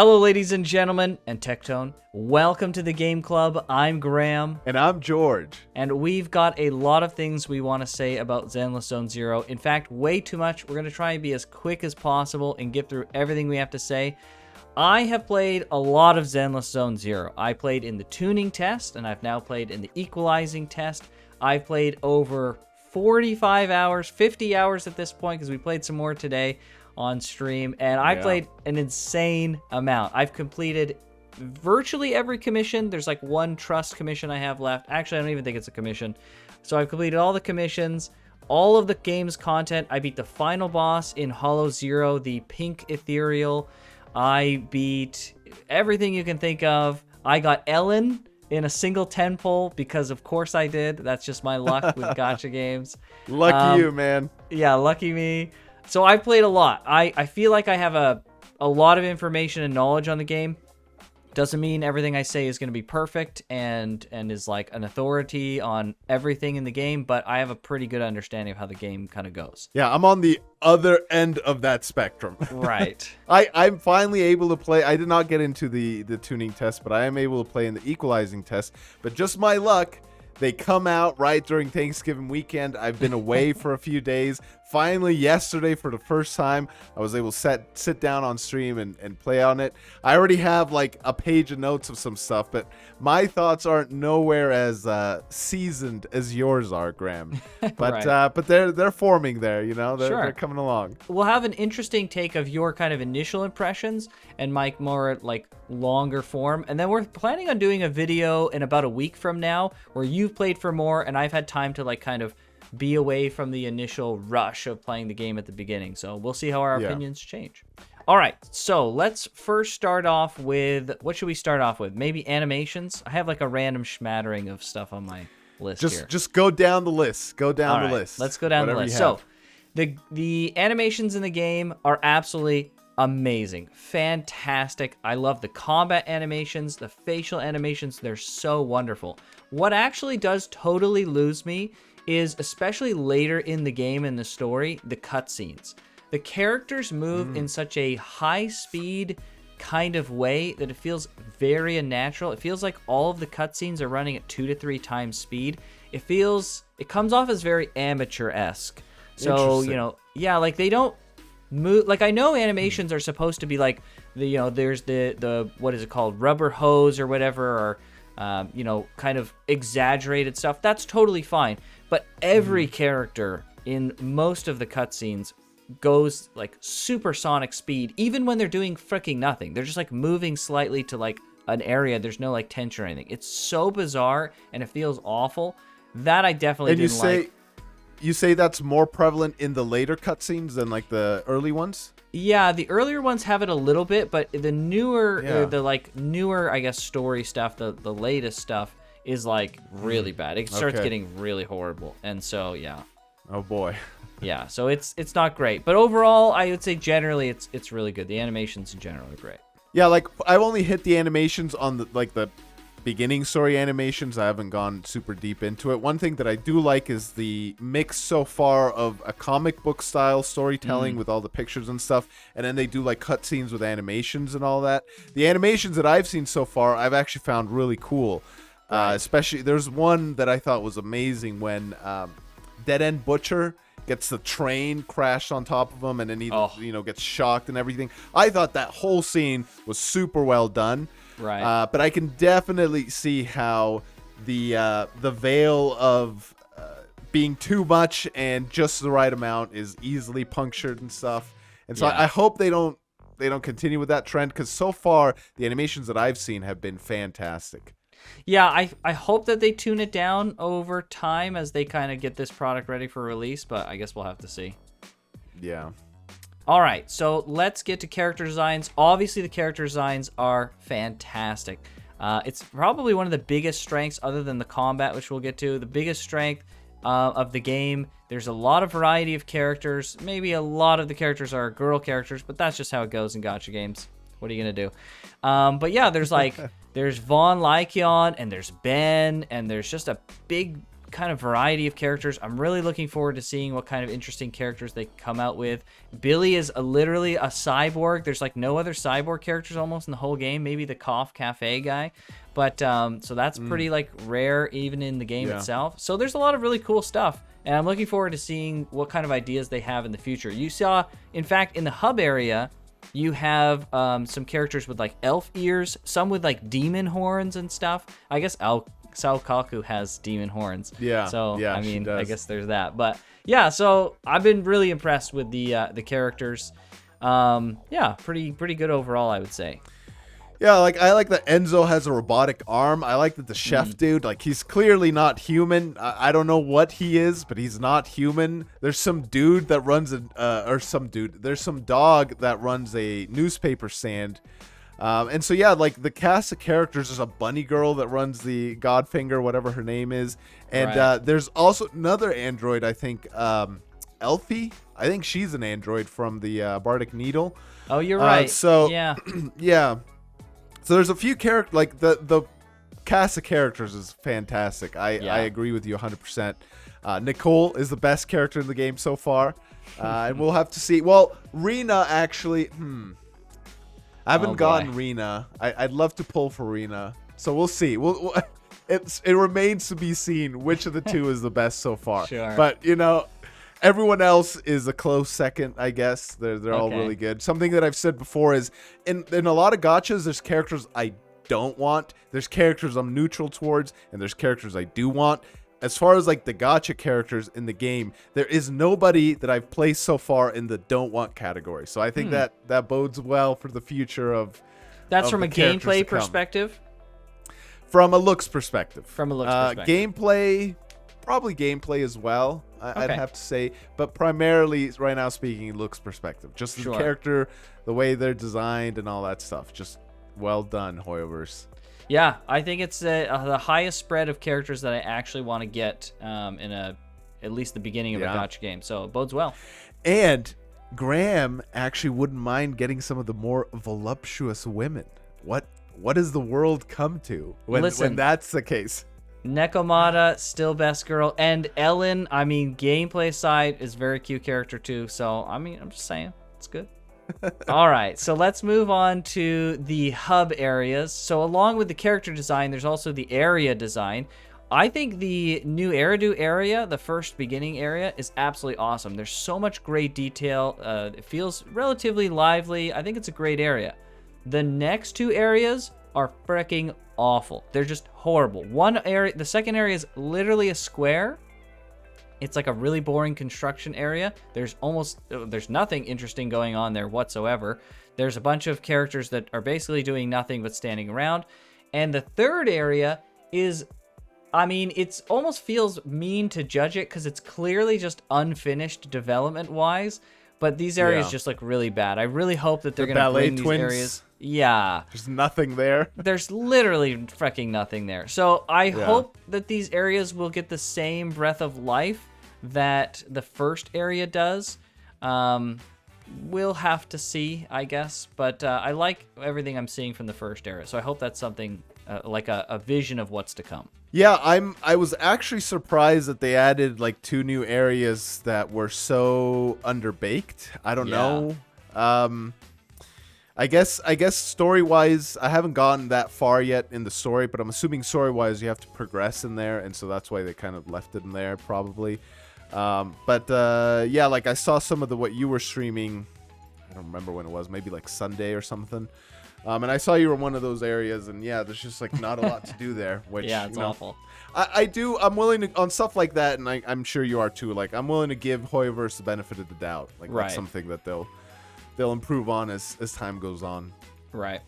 Hello, ladies and gentlemen, and Tectone. Welcome to the Game Club. I'm Graham. And I'm George. And we've got a lot of things we want to say about Zenless Zone Zero. In fact, way too much. We're going to try and be as quick as possible and get through everything we have to say. I have played a lot of Zenless Zone Zero. I played in the tuning test, and I've now played in the equalizing test. I've played over 45 hours, 50 hours at this point, because we played some more today on stream, and I played an insane amount. I've completed virtually every commission. There's like one trust commission I have left. Actually, I don't even think it's a commission. So I've completed all the commissions, all of the game's content. I beat the final boss in Hollow Zero, the pink ethereal. I beat everything you can think of. I got Ellen in a single 10 pull because of course I did. That's just my luck with gacha games. Lucky you, man. Yeah, lucky me. So I've played a lot. I feel like I have a lot of information and knowledge on the game. Doesn't mean everything I say is going to be perfect and is like an authority on everything in the game, but I have a pretty good understanding of how the game kind of goes. Yeah, I'm on the other end of that spectrum. Right. I'm finally able to play. I did not get into the tuning test, but I am able to play in the equalizing test. But just my luck, they come out right during Thanksgiving weekend. I've been away for a few days. Finally, yesterday, for the first time, I was able to sit down on stream and play on it. I already have like a page of notes of some stuff, but my thoughts aren't nowhere as seasoned as yours are, Graham. But Right. But they're forming there, you know. Sure. They're coming along. We'll have an interesting take of your kind of initial impressions and Mike more like longer form. And then we're planning on doing a video in about a week from now where you've played for more and I've had time to like kind of be away from the initial rush of playing the game at the beginning. So we'll see how our opinions change. All right, so let's first start off with, what should we start off with? Maybe animations? I have like a random schmattering of stuff on my list here. Just go down the list. Go down All the right, list. let's go down the Whatever list. you So have. the animations in the game are absolutely amazing. Fantastic. I love the combat animations, the facial animations. They're so wonderful. What actually does totally lose me is, especially later in the game in the story, the cutscenes. The characters move in such a high speed kind of way that it feels very unnatural. It feels like all of the cutscenes are running at 2 to 3 times speed. It comes off as very amateur-esque. So, you know, yeah, like they don't move. Like I know animations are supposed to be like, there's the what is it called? Rubber hose or whatever, or kind of exaggerated stuff. That's totally fine. But every character in most of the cutscenes goes like supersonic speed, even when they're doing freaking nothing. They're just like moving slightly to like an area. There's no like tension or anything. It's so bizarre and it feels awful. That I definitely didn't like. You say that's more prevalent in the later cutscenes than like the early ones? Yeah, the earlier ones have it a little bit, but the newer, I guess, story stuff, the latest stuff is like really bad. It starts getting really horrible, and so yeah. Oh boy. Yeah, so it's not great, but overall, I would say generally it's really good. The animations in general are great. Yeah, like I've only hit the animations on the beginning story animations. I haven't gone super deep into it. One thing that I do like is the mix so far of a comic book style storytelling with all the pictures and stuff, and then they do like cutscenes with animations and all that. The animations that I've seen so far, I've actually found really cool. Especially, there's one that I thought was amazing when Dead End Butcher gets the train crashed on top of him, and then he gets shocked and everything. I thought that whole scene was super well done. Right. But I can definitely see how the veil of being too much and just the right amount is easily punctured and stuff. And so I hope they don't continue with that trend, because so far the animations that I've seen have been fantastic. Yeah, I hope that they tune it down over time as they kind of get this product ready for release, but I guess we'll have to see. Yeah. All right, so let's get to character designs. Obviously, the character designs are fantastic. It's probably one of the biggest strengths, other than the combat, which we'll get to. The biggest strength of the game. There's a lot of variety of characters. Maybe a lot of the characters are girl characters, but that's just how it goes in gacha games. What are you going to do? But yeah, there's like... There's Von Lycion, and there's Ben, and there's just a big kind of variety of characters. I'm really looking forward to seeing what kind of interesting characters they come out with. Billy is literally a cyborg. There's like no other cyborg characters almost in the whole game. Maybe the Cough Cafe guy. But so that's pretty like rare even in the game itself. So there's a lot of really cool stuff. And I'm looking forward to seeing what kind of ideas they have in the future. You saw, in fact, in the hub area, you have some characters with like elf ears, some with like demon horns and stuff. I guess Saokaku has demon horns. Yeah. So yeah, I mean, she does. I guess there's that. But yeah, so I've been really impressed with the characters. Yeah, pretty good overall, I would say. Yeah, like I like that Enzo has a robotic arm. I like that the chef dude, like he's clearly not human. I don't know what he is, but he's not human. There's some dude that runs there's some dog that runs a newspaper stand. And so yeah, like the cast of characters, there's a bunny girl that runs the Godfinger, whatever her name is. And there's also another android, I think, Elfie. I think she's an android from the Bardic Needle. Oh, you're right. So yeah. yeah. So there's a few characters, like the cast of characters is fantastic. I agree with you 100%. Nicole is the best character in the game so far. And we'll have to see. Well, Rena actually, I haven't gotten Rena. I'd love to pull for Rena. So we'll see. It remains to be seen which of the two is the best so far. Sure. But, everyone else is a close second, I guess. They're all really good. Something that I've said before is in a lot of gachas, there's characters I don't want. There's characters I'm neutral towards, and there's characters I do want. As far as like the gacha characters in the game, there is nobody that I've placed so far in the don't want category. So I think that bodes well for the future of. That's from a gameplay perspective. From a looks perspective. From a looks perspective. Gameplay. Probably gameplay as well, I'd have to say. But primarily, right now speaking, looks perspective. Just the character, the way they're designed and all that stuff. Just well done, Hoyoverse. Yeah, I think it's the highest spread of characters that I actually want to get in at least the beginning of a gacha game. So it bodes well. And Graham actually wouldn't mind getting some of the more voluptuous women. What does the world come to when that's the case? Nekomata, still best girl. And Ellen, I mean, gameplay side is very cute character too. So, I mean, I'm just saying, it's good. All right, so let's move on to the hub areas. So along with the character design, there's also the area design. I think the new Eridu area, the first beginning area, is absolutely awesome. There's so much great detail. It feels relatively lively. I think it's a great area. The next two areas are freaking awful. They're just horrible. One area, the second area is literally a square. It's like a really boring construction area. There's nothing interesting going on there whatsoever. There's a bunch of characters that are basically doing nothing but standing around. And the third area is, I mean, it almost feels mean to judge it because it's clearly just unfinished development-wise. But these areas just look really bad. I really hope that they're going to bring these areas. Yeah. There's nothing there. There's literally freaking nothing there. So I hope that these areas will get the same breath of life that the first area does. We'll have to see, I guess. But I like everything I'm seeing from the first area. So I hope that's something like a vision of what's to come. Yeah, I was actually surprised that they added like 2 new areas that were so underbaked. I don't know. I guess story-wise, I haven't gotten that far yet in the story, but I'm assuming story-wise you have to progress in there, and so that's why they kind of left it in there probably. Yeah, like I saw some of what you were streaming. I don't remember when it was, maybe like Sunday or something. And I saw you were in one of those areas, and yeah, there's just like not a lot to do there. Which it's awful. I'm willing to, on stuff like that, and I'm sure you are too. Like I'm willing to give Hoyoverse the benefit of the doubt. Like that's something that they'll improve on as time goes on. Right.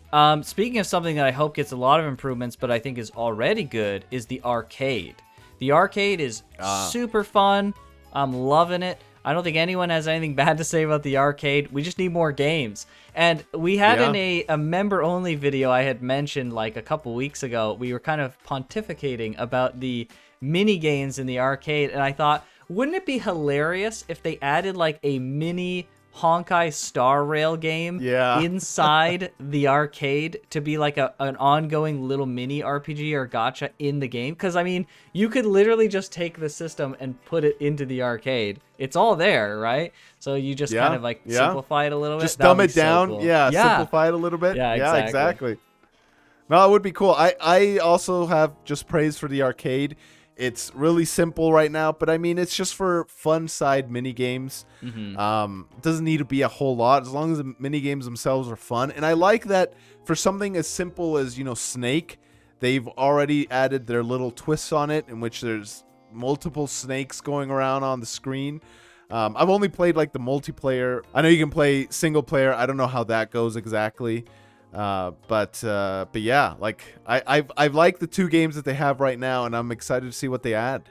Speaking of something that I hope gets a lot of improvements, but I think is already good, is the arcade. The arcade is super fun. I'm loving it. I don't think anyone has anything bad to say about the arcade. We just need more games. And we had in a member-only video I had mentioned like a couple weeks ago, we were kind of pontificating about the mini games in the arcade. And I thought, wouldn't it be hilarious if they added like a mini Honkai Star Rail game inside the arcade to be like an ongoing little mini RPG or gacha in the game. Because, I mean, you could literally just take the system and put it into the arcade. It's all there, right? So you just kind of like simplify it a little bit. Just dumb it down. So cool. Simplify it a little bit. Yeah, exactly. No, it would be cool. I also have just praise for the arcade. It's really simple right now, but I mean, it's just for fun side mini games. It doesn't need to be a whole lot as long as the mini games themselves are fun. And I like that for something as simple as, Snake, they've already added their little twists on it in which there's multiple snakes going around on the screen. I've only played like the multiplayer. I know you can play single player. I don't know how that goes exactly. But yeah, like I've liked the 2 games that they have right now, and I'm excited to see what they add.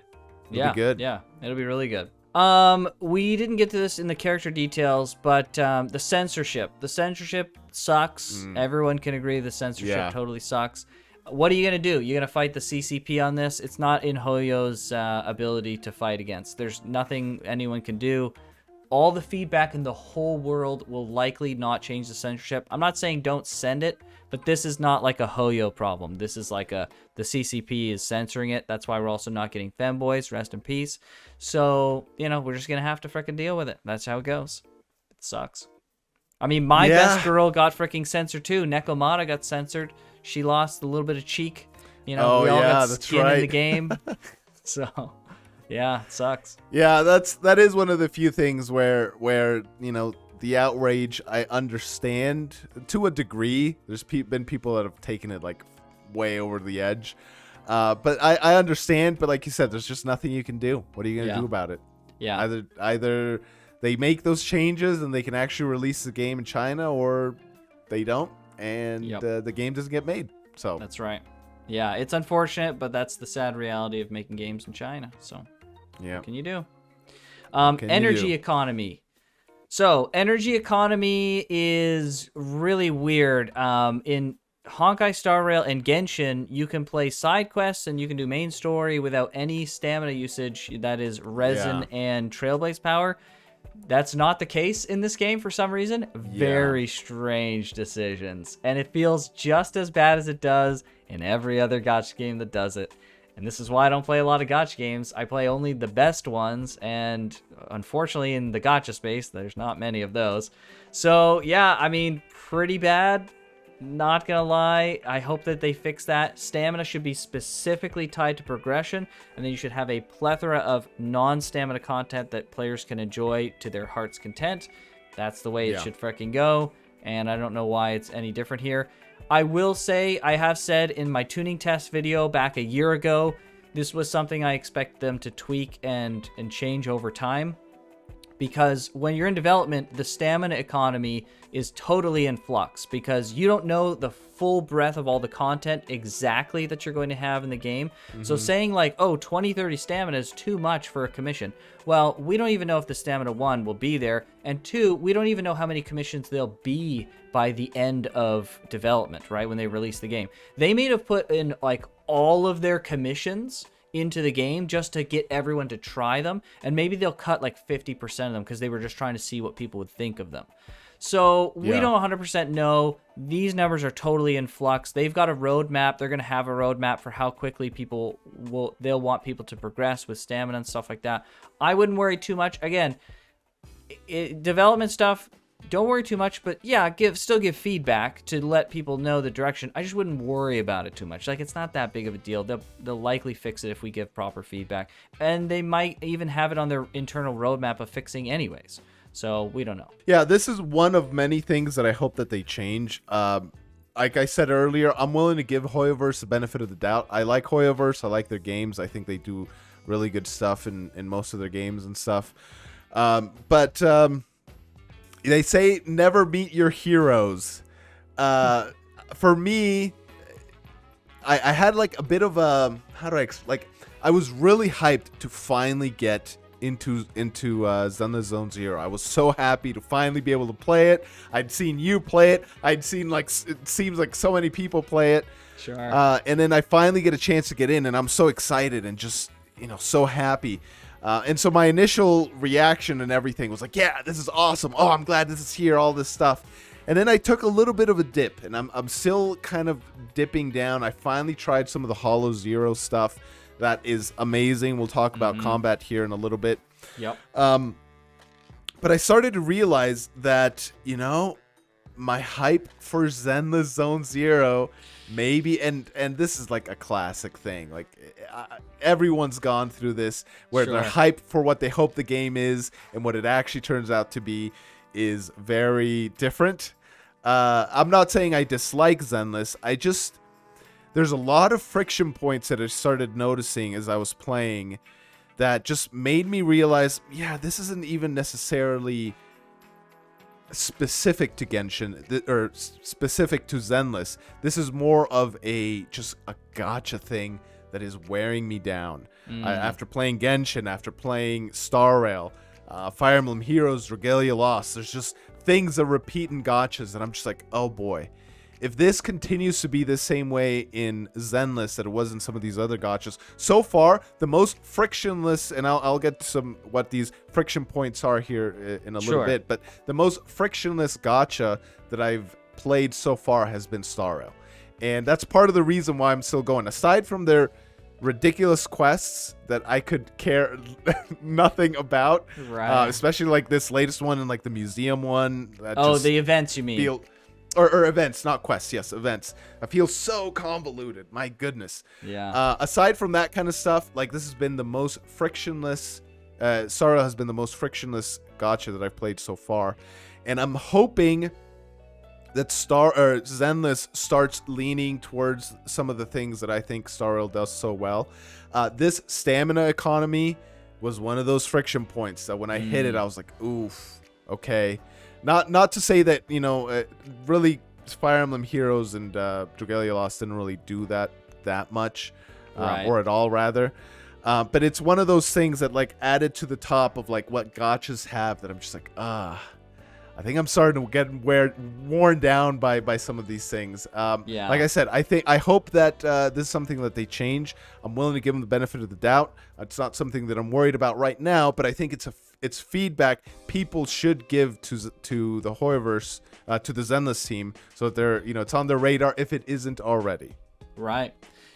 It'll be good. Yeah, it'll be really good. We didn't get to this in the character details, but the censorship sucks. Everyone can agree the censorship totally sucks. What are you gonna do? You're gonna fight the CCP on this? It's not in Hoyo's ability to fight against. There's nothing anyone can do. All the feedback in the whole world will likely not change the censorship. I'm not saying don't send it, but this is not like a Hoyo problem. This is like the CCP is censoring it. That's why we're also not getting femboys. Rest in peace. So, we're just going to have to frickin' deal with it. That's how it goes. It sucks. I mean, my best girl got frickin' censored too. Nekomata got censored. She lost a little bit of cheek. We all got skin in the game. So... yeah, it sucks. Yeah, that is one of the few things where the outrage I understand to a degree. There's been people that have taken it like way over the edge, but I understand. But like you said, there's just nothing you can do. What are you gonna do about it? Yeah. Either they make those changes and they can actually release the game in China, or they don't, and the game doesn't get made. So that's right. Yeah, it's unfortunate, but that's the sad reality of making games in China. So. Yeah. What can you do? Energy economy. So, energy economy is really weird. In Honkai Star Rail and Genshin, you can play side quests and you can do main story without any stamina usage. That is resin and Trailblaze power. That's not the case in this game for some reason. Very strange decisions. And it feels just as bad as it does in every other gacha game that does it. And this is why I don't play a lot of gacha games. I play only the best ones, and unfortunately in the gacha space, there's not many of those. So, yeah, I mean, pretty bad. Not gonna lie. I hope that they fix that. Stamina should be specifically tied to progression, and then you should have a plethora of non-stamina content that players can enjoy to their heart's content. That's the way it should freaking go, and I don't know why it's any different here. I will say, I have said in my tuning test video back a year ago, this was something I expect them to tweak and change over time. Because when you're in development, the stamina economy is totally in flux because you don't know the full breadth of all the content exactly that you're going to have in the game. So saying like, 20, 30 stamina is too much for a commission. Well, we don't even know if the stamina 1 will be there. And 2, we don't even know how many commissions there'll be by the end of development, right? When they release the game. They may have put in like all of their commissions into the game just to get everyone to try them, and maybe they'll cut like 50% of them because they were just trying to see what people would think of them. So we don't 100% know. These numbers are totally in flux. They've got a roadmap. They're going to have a roadmap for how quickly they'll want people to progress with stamina and stuff like that. I wouldn't worry too much. Again, development stuff, don't worry too much, but yeah, still give feedback to let people know the direction. I just wouldn't worry about it too much. Like, it's not that big of a deal. They'll likely fix it if we give proper feedback. And they might even have it on their internal roadmap of fixing anyways. So we don't know. Yeah, this is one of many things that I hope that they change. Like I said earlier, I'm willing to give Hoyoverse the benefit of the doubt. I like Hoyoverse. I like their games. I think they do really good stuff in most of their games and stuff. But they say never meet your heroes. For me, I had like a bit of a, I was really hyped to finally get into Zenless Zone Zero. I was so happy to finally be able to play it. I'd seen you play it. I'd seen it seems like so many people play it. Sure. And then I finally get a chance to get in, and I'm so excited and just so happy. And so my initial reaction and everything was like, yeah, this is awesome. Oh, I'm glad this is here, all this stuff. And then I took a little bit of a dip, and I'm still kind of dipping down. I finally tried some of the Hollow Zero stuff. That is amazing. We'll talk about combat here in a little bit. Yep. But I started to realize that, my hype for Zenless Zone Zero, maybe, and this is like a classic thing. Like everyone's gone through this, where Sure. their hype for what they hope the game is and what it actually turns out to be is very different. I'm not saying I dislike Zenless. There's a lot of friction points that I started noticing as I was playing that just made me realize, yeah, this isn't even necessarily specific to Genshin or specific to Zenless. This is more of just a gacha thing that is wearing me down. After playing Genshin, after playing Star Rail, Fire Emblem Heroes, Regalia Lost, there's just things that repeat in gachas, and I'm just like, oh boy. If this continues to be the same way in Zenless that it was in some of these other gachas, so far the most frictionless, and I'll get to what these friction points are here in a little bit, but the most frictionless gacha that I've played so far has been Star Rail, and that's part of the reason why I'm still going. Aside from their ridiculous quests that I could care nothing about, Right. especially like this latest one and like the museum one. The events you mean? Or events, not quests. Yes, events. I feel so convoluted. My goodness. Yeah. Aside from that kind of stuff, like this has been the most frictionless. Star Rail has been the most frictionless gacha that I've played so far, and I'm hoping that Zenless starts leaning towards some of the things that I think Star Rail does so well. This stamina economy was one of those friction points that when I hit it, I was like, oof, okay. Not to say that, really Fire Emblem Heroes and Regalia Lost didn't really do that much, Right. or at all, rather. But it's one of those things that, like, added to the top of, like, what gachas have that I'm just like, I think I'm starting to get worn down by some of these things. Yeah. Like I said, I hope that this is something that they change. I'm willing to give them the benefit of the doubt. It's not something that I'm worried about right now, but I think it's feedback people should give to the Hoyoverse, to the Zenless team, so that they're, it's on their radar if it isn't already. Right.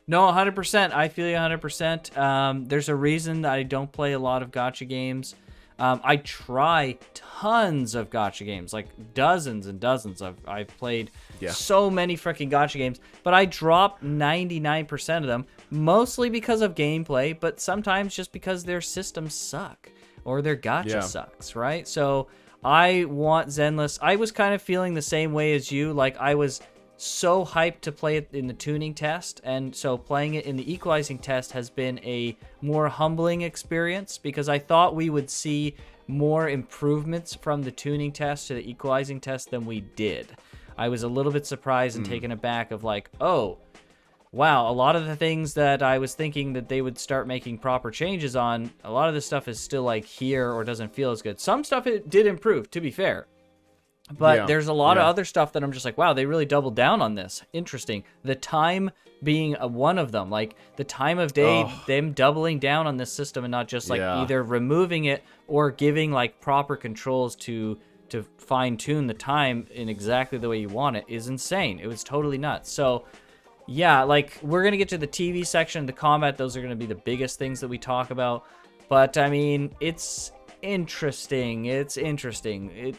No, 100%. I feel you 100%. There's a reason that I don't play a lot of gacha games. I try tons of gacha games, like dozens and dozens. I've played so many freaking gacha games, but I drop 99% of them, mostly because of gameplay, but sometimes just because their systems suck or their gacha sucks, right? So I want Zenless. I was kind of feeling the same way as you. Like, I was so hyped to play it in the tuning test, and so playing it in the equalizing test has been a more humbling experience, because I thought we would see more improvements from the tuning test to the equalizing test than we did. I was a little bit surprised and taken aback of like, oh wow, a lot of the things that I was thinking that they would start making proper changes on, a lot of this stuff is still like here or doesn't feel as good. Some stuff it did improve, to be fair. But there's a lot of other stuff that I'm just like, wow, they really doubled down on this. Interesting. The time being one of them, like the time of day, them doubling down on this system and not just like either removing it or giving like proper controls to fine tune the time in exactly the way you want it is insane. It was totally nuts. So yeah, like we're going to get to the TV section, the combat. Those are going to be the biggest things that we talk about. But I mean, it's interesting. It's interesting.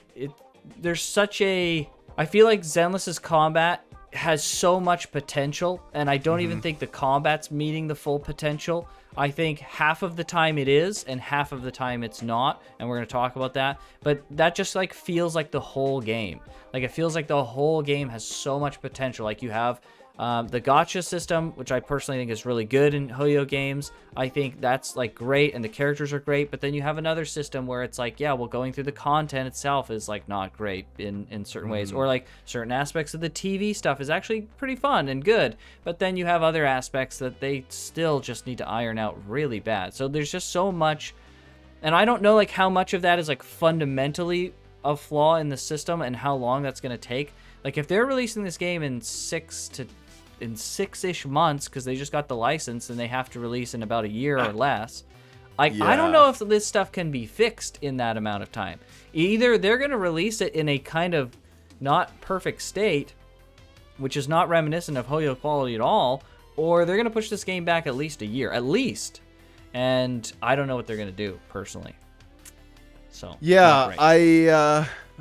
There's such a... I feel like Zenless's combat has so much potential, and I don't even think the combat's meeting the full potential. I think half of the time it is, and half of the time it's not, and we're going to talk about that. But that just like feels like the whole game. Like it feels like the whole game has so much potential. Like you have the gacha system, which I personally think is really good in Hoyo games. I think that's like great, and the characters are great. But then you have another system where it's like, yeah, well, going through the content itself is like not great in certain ways, or like certain aspects of the TV stuff is actually pretty fun and good. But then you have other aspects that they still just need to iron out really bad. So there's just so much, and I don't know like how much of that is like fundamentally a flaw in the system and how long that's going to take. Like if they're releasing this game in 6-ish months because they just got the license and they have to release in about a year or less, Like, I don't know if this stuff can be fixed in that amount of time. Either they're going to release it in a kind of not perfect state, which is not reminiscent of Hoyo quality at all, or they're going to push this game back at least a year. At least. And I don't know what they're going to do, personally. So, yeah,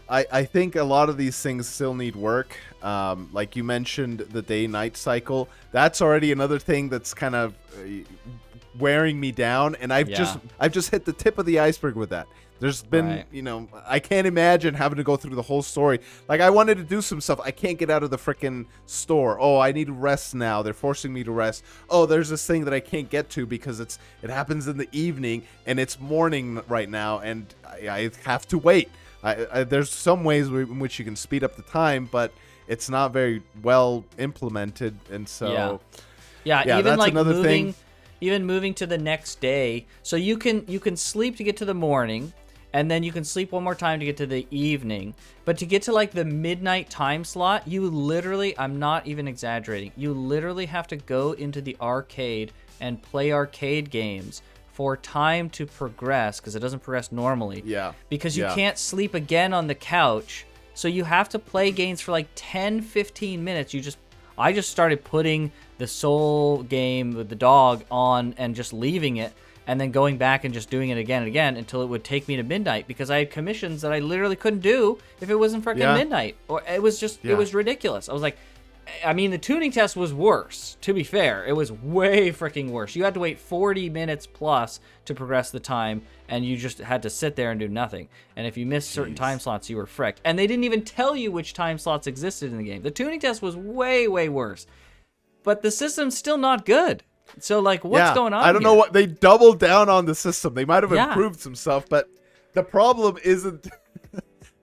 I think a lot of these things still need work. Like you mentioned, the day-night cycle. That's already another thing that's kind of wearing me down, and I've just hit the tip of the iceberg with that. There's been, I can't imagine having to go through the whole story. Like, I wanted to do some stuff. I can't get out of the freaking store. Oh, I need rest now. They're forcing me to rest. Oh, there's this thing that I can't get to because it happens in the evening, and it's morning right now, and I have to wait. There's some ways in which you can speed up the time, but it's not very well implemented, and so... Yeah, even that's like another thing. Even moving to the next day, so you can sleep to get to the morning, and then you can sleep one more time to get to the evening. But to get to like the midnight time slot, you literally, I'm not even exaggerating, you literally have to go into the arcade and play arcade games for time to progress, because it doesn't progress normally. Yeah. Because you can't sleep again on the couch, so you have to play games for like 10, 15 minutes. I just started putting the Soul game with the dog on and just leaving it, and then going back and just doing it again and again until it would take me to midnight, because I had commissions that I literally couldn't do if it wasn't freaking midnight. Or it was just, it was ridiculous. I was like, I mean, the tuning test was worse, to be fair. It was way freaking worse. You had to wait 40 minutes plus to progress the time, and you just had to sit there and do nothing. And if you missed certain time slots, you were fricked. And they didn't even tell you which time slots existed in the game. The tuning test was way, way worse. But the system's still not good. So, like, what's going on I don't know what... They doubled down on the system. They might have improved some stuff, but the problem isn't...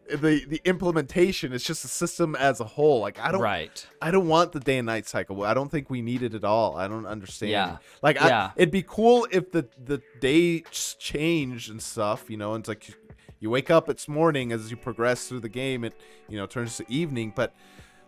the implementation. It's just the system as a whole. Like, I don't want the day and night cycle. I don't think we need it at all. I don't understand. Like, it'd be cool if the days change and stuff, and it's like you wake up, it's morning. As you progress through the game, it turns to evening. But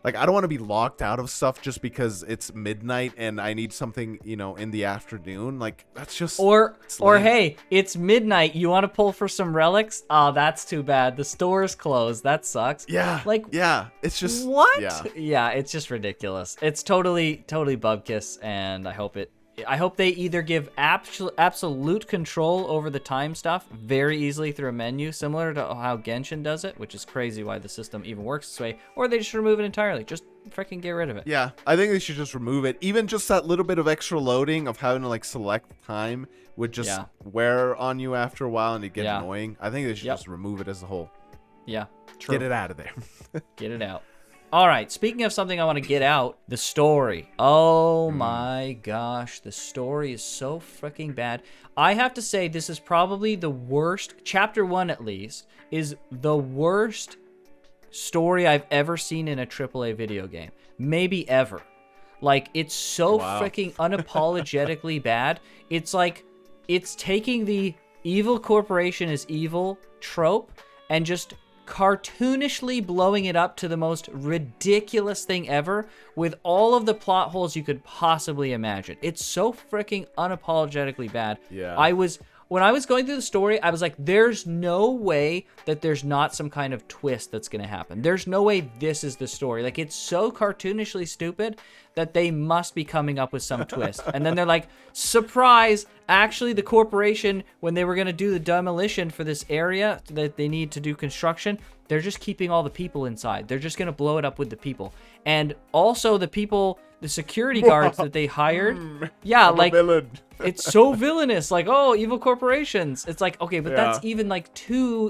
like, I don't want to be locked out of stuff just because it's midnight and I need something, in the afternoon. Like, that's just... Or hey, it's midnight. You want to pull for some relics? Oh, that's too bad. The store's closed. That sucks. Yeah. Like, it's just... What? Yeah, it's just ridiculous. It's totally bubkiss, and I hope they either give absolute control over the time stuff very easily through a menu, similar to how Genshin does it, which is crazy why the system even works this way, or they just remove it entirely. Just freaking get rid of it. Yeah, I think they should just remove it. Even just that little bit of extra loading of having to like select time would just wear on you after a while and it get annoying. I think they should just remove it as a whole. Yeah, true. Get it out of there. Get it out. All right, speaking of something I want to get out, the story. Oh my gosh, the story is so freaking bad. I have to say, this is probably the worst, chapter 1 at least, is the worst story I've ever seen in a AAA video game. Maybe ever. Like, it's so freaking unapologetically bad. It's like, it's taking the evil corporation is evil trope and just cartoonishly blowing it up to the most ridiculous thing ever with all of the plot holes you could possibly imagine. It's so freaking unapologetically bad. Yeah. When I was going through the story, I was like, there's no way that there's not some kind of twist that's going to happen. There's no way this is the story. Like, it's so cartoonishly stupid that they must be coming up with some twist. And then they're like, surprise, actually the corporation, when they were going to do the demolition for this area that they need to do construction, they're just keeping all the people inside. They're just going to blow it up with the people. And also the people, the security guards that they hired. Yeah, I'm like, a villain. it's so villainous. Like, oh, evil corporations. It's like, okay, but that's even like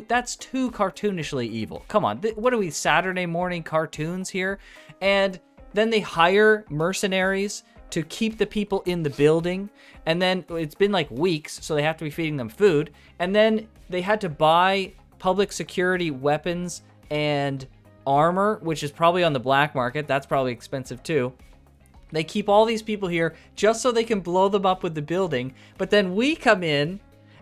that's too cartoonishly evil. Come on. What are we, Saturday morning cartoons here? And then they hire mercenaries to keep the people in the building. And then it's been like weeks, so they have to be feeding them food. And then they had to buy public security weapons and armor, which is probably on the black market. That's probably expensive too. They keep all these people here just so they can blow them up with the building. But then we come in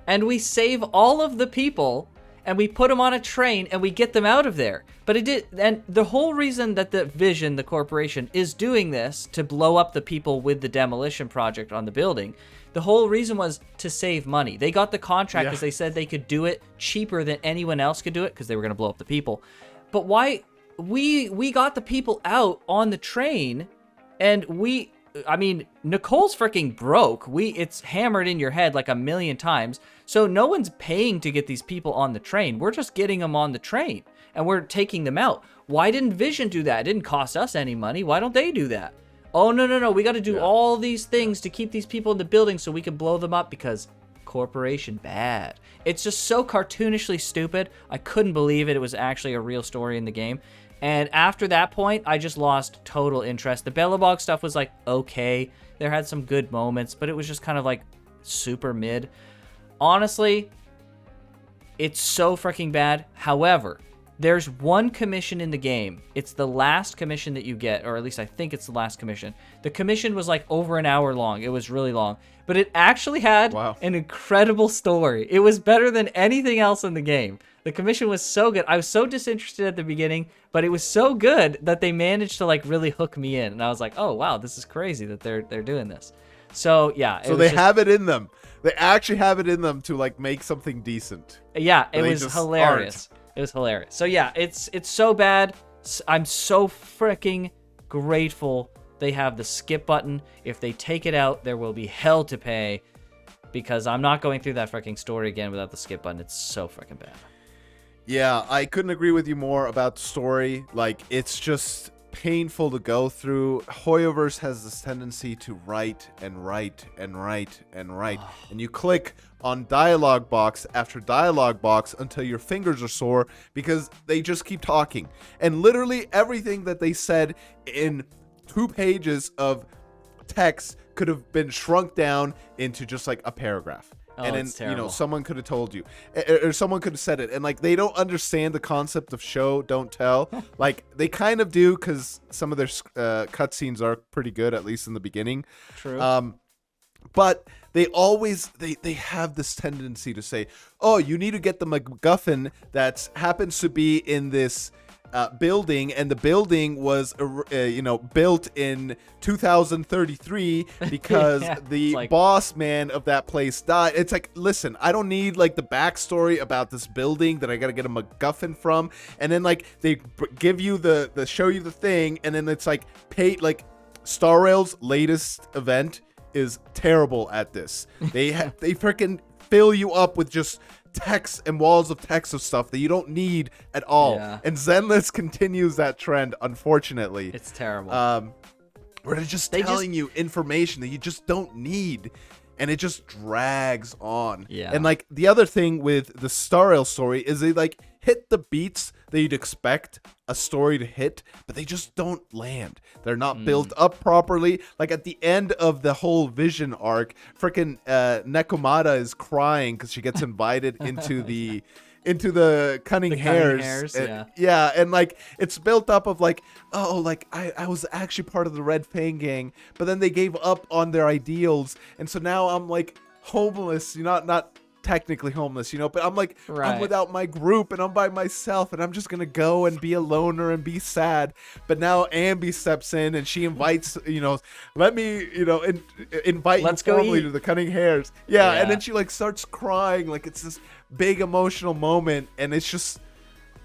and we save all of the people. and we put them on a train and we get them out of there. But it did, and the whole reason that the Vision, the corporation, is doing this to blow up the people with the demolition project on the building, the whole reason was to save money. They got the contract because they said they could do it cheaper than anyone else could do it because they were going to blow up the people. But why? We got the people out on the train, and I mean, Nicole's freaking broke. It's hammered in your head like a million times. So no one's paying to get these people on the train. We're just getting them on the train, and we're taking them out. Why didn't Vision do that? It didn't cost us any money. Why don't they do that? Oh, no. We got to do all these things to keep these people in the building so we can blow them up because corporation bad. It's just so cartoonishly stupid. I couldn't believe it. It was actually a real story in the game. And after that point, I just lost total interest. The Belobog stuff was like, okay. There had some good moments, but it was just kind of like super mid. Honestly, it's so freaking bad. However, there's one commission in the game. It's the last commission that you get, or at least I think it's the last commission. The commission was like over an hour long. It was really long, but it actually had an incredible story. It was better than anything else in the game. The commission was so good. I was so disinterested at the beginning, but it was so good that they managed to like really hook me in. And I was like, oh wow, this is crazy that they're doing this. So yeah. So they have it in them. They actually have it in them to like make something decent. Yeah, it was hilarious. It was hilarious. So yeah, it's so bad. I'm so freaking grateful they have the skip button. If they take it out, there will be hell to pay because I'm not going through that freaking story again without the skip button. It's so freaking bad. Yeah, I couldn't agree with you more about the story. Like, it's just painful to go through. Hoyoverse has this tendency to write and write and write and write. And you click on dialogue box after dialogue box until your fingers are sore because they just keep talking. And literally everything that they said in 2 pages of text could have been shrunk down into just like a paragraph. Oh, and then, you know, someone could have told you, or someone could have said it, and like they don't understand the concept of show don't tell. Like they kind of do because some of their cutscenes are pretty good, at least in the beginning. True. But they always they have this tendency to say, oh, you need to get the MacGuffin that happens to be in this building, and the building was built in 2033 because the like, boss man of that place died. It's like, listen, I don't need like the backstory about this building that I gotta get a MacGuffin from, and then like they give you the show you the thing, and then it's like Star Rail's latest event is terrible at this. They freaking fill you up with just text and walls of text of stuff that you don't need at all. Yeah. And Zenless continues that trend, unfortunately. It's terrible. Where they're just telling you information that you just don't need, and it just drags on. Yeah. And like the other thing with the Star Rail story is they like hit the beats that you'd expect a story to hit, but they just don't land. They're not built up properly. Like at the end of the whole Vision arc, freaking Nekomata is crying because she gets invited into the Cunning Hares. Yeah, and like it's built up of like, oh, like I was actually part of the Red Fang gang, but then they gave up on their ideals, and so now I'm like homeless. You know, not technically homeless, you know, but I'm like, I'm without my group and I'm by myself, and I'm just gonna go and be a loner and be sad. But now Ambi steps in and she invites, let me, invite you formally to the Cunning Hares. Yeah, and then she like starts crying, like it's this big emotional moment, and it's just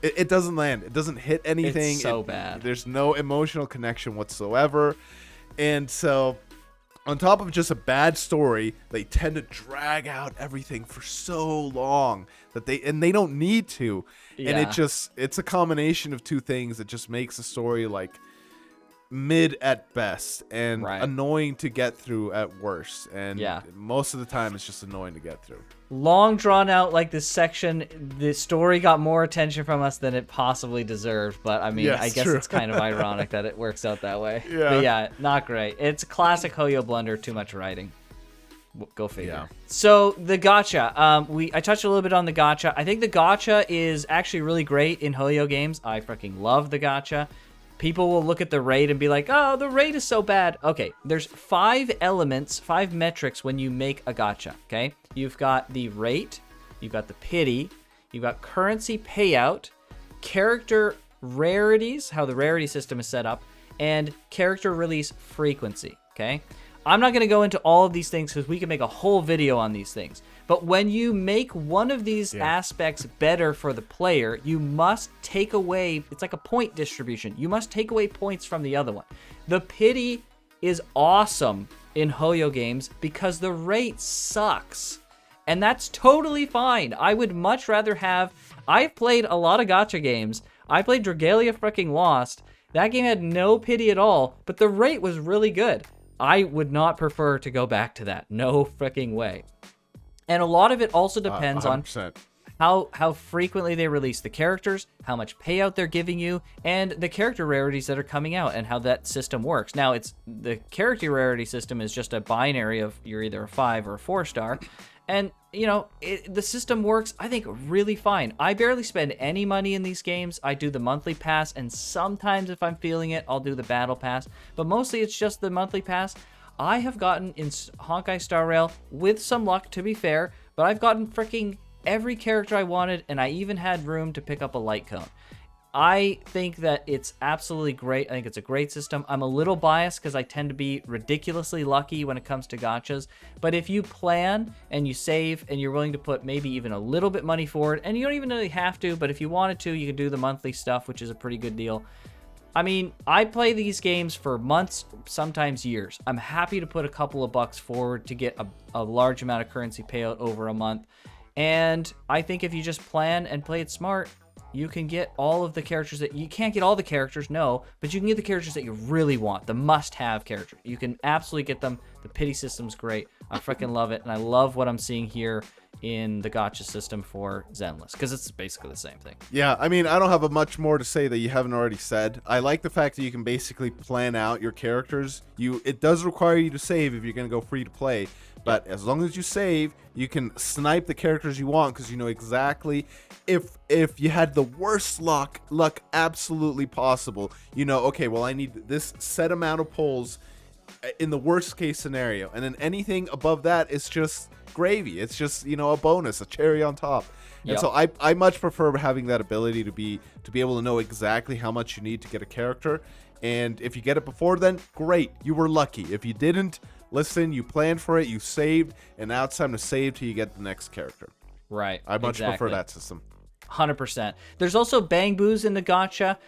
it doesn't land. It doesn't hit anything. It's so bad. There's no emotional connection whatsoever. And so on top of just a bad story, they tend to drag out everything for so long that they don't need to. Yeah. And it's a combination of two things that just makes the story like mid at best and annoying to get through at worst. And most of the time it's just annoying to get through. Long drawn out like this section, the story got more attention from us than it possibly deserved, but I mean, I guess it's kind of ironic that it works out that way. But yeah, not great. It's a classic Hoyo blunder, too much writing. Go figure. Yeah. So the gacha, I touched a little bit on the gacha. I think the gacha is actually really great in Hoyo games. I freaking love the gacha. People will look at the raid and be like, oh, the raid is so bad. Okay, there's 5 elements, 5 metrics when you make a gacha, okay? You've got the rate, you've got the pity, you've got currency payout, character rarities, how the rarity system is set up, and character release frequency, okay? I'm not going to go into all of these things because we can make a whole video on these things. But when you make one of these aspects better for the player, you must take away, it's like a point distribution. You must take away points from the other one. The pity is awesome in Hoyo games because the rate sucks. And that's totally fine. I would much rather have, I've played a lot of gacha games. I played Dragalia freaking Lost. That game had no pity at all, but the rate was really good. I would not prefer to go back to that. No freaking way. And a lot of it also depends on how frequently they release the characters, how much payout they're giving you, and the character rarities that are coming out and how that system works. Now, it's the character rarity system is just a binary of you're either a 5 or a 4-star. And, you know, the system works, I think, really fine. I barely spend any money in these games. I do the monthly pass, and sometimes if I'm feeling it, I'll do the battle pass. But mostly it's just the monthly pass. I have gotten in Honkai Star Rail, with some luck to be fair, but I've gotten freaking every character I wanted, and I even had room to pick up a light cone. I think that it's absolutely great. I think it's a great system. I'm a little biased because I tend to be ridiculously lucky when it comes to gachas. But if you plan and you save and you're willing to put maybe even a little bit money forward, and you don't even really have to, but if you wanted to, you could do the monthly stuff, which is a pretty good deal. I mean, I play these games for months, sometimes years. I'm happy to put a couple of bucks forward to get a large amount of currency payout over a month. And I think if you just plan and play it smart, you can get all of the characters that you can't get all the characters, no, but you can get the characters that you really want, the must-have characters. You can absolutely get them. The pity system's great. I freaking love it, and I love what I'm seeing here in the gacha system for Zenless, because it's basically the same thing. Yeah, I mean, I don't have much more to say that you haven't already said. I like the fact that you can basically plan out your characters. It does require you to save if you're going to go free to play, but as long as you save, you can snipe the characters you want because you know exactly if you had the worst luck absolutely possible, you know, okay, well, I need this set amount of pulls in the worst case scenario, and then anything above that is just gravy. It's just, you know, a bonus, a cherry on top. Yep. And so I much prefer having that ability to be able to know exactly how much you need to get a character. And if you get it before then, great, you were lucky. If you didn't, listen, you planned for it, you saved, and now it's time to save till you get the next character. Right. I much prefer that system. 100%. There's also bang boos in the gacha.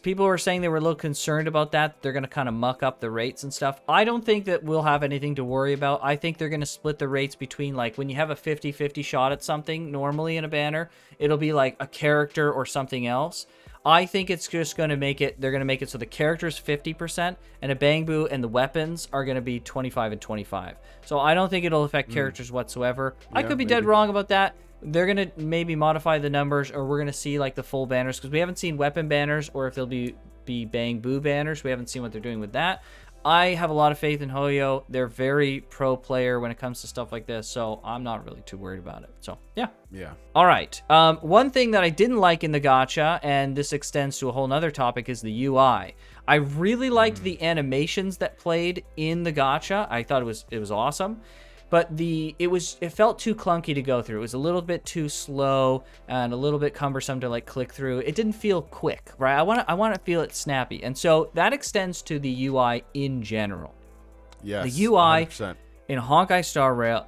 People were saying they were a little concerned about that. They're going to kind of muck up the rates and stuff. I don't think that we'll have anything to worry about. I think they're going to split the rates between, like, when you have a 50-50 shot at something normally in a banner, it'll be like a character or something else. I think it's just going to make it, they're going to make it so the character's 50% and a bang boo and the weapons are going to be 25 and 25. So I don't think it'll affect characters whatsoever. I could be dead wrong about that. They're going to maybe modify the numbers, or we're going to see like the full banners, because we haven't seen weapon banners, or if they'll be bang boo banners. We haven't seen what they're doing with that. I have a lot of faith in Hoyo. They're very pro player when it comes to stuff like this, so I'm not really too worried about it. So, yeah. Yeah. All right. One thing that I didn't like in the gacha, and this extends to a whole nother topic, is the UI. I really liked the animations that played in the gacha. I thought it was awesome. But it felt too clunky to go through. It was a little bit too slow and a little bit cumbersome to like click through. It didn't feel quick, right? I want to feel it snappy, and so that extends to the UI in general. Yes, the UI 100%. In Honkai Star Rail,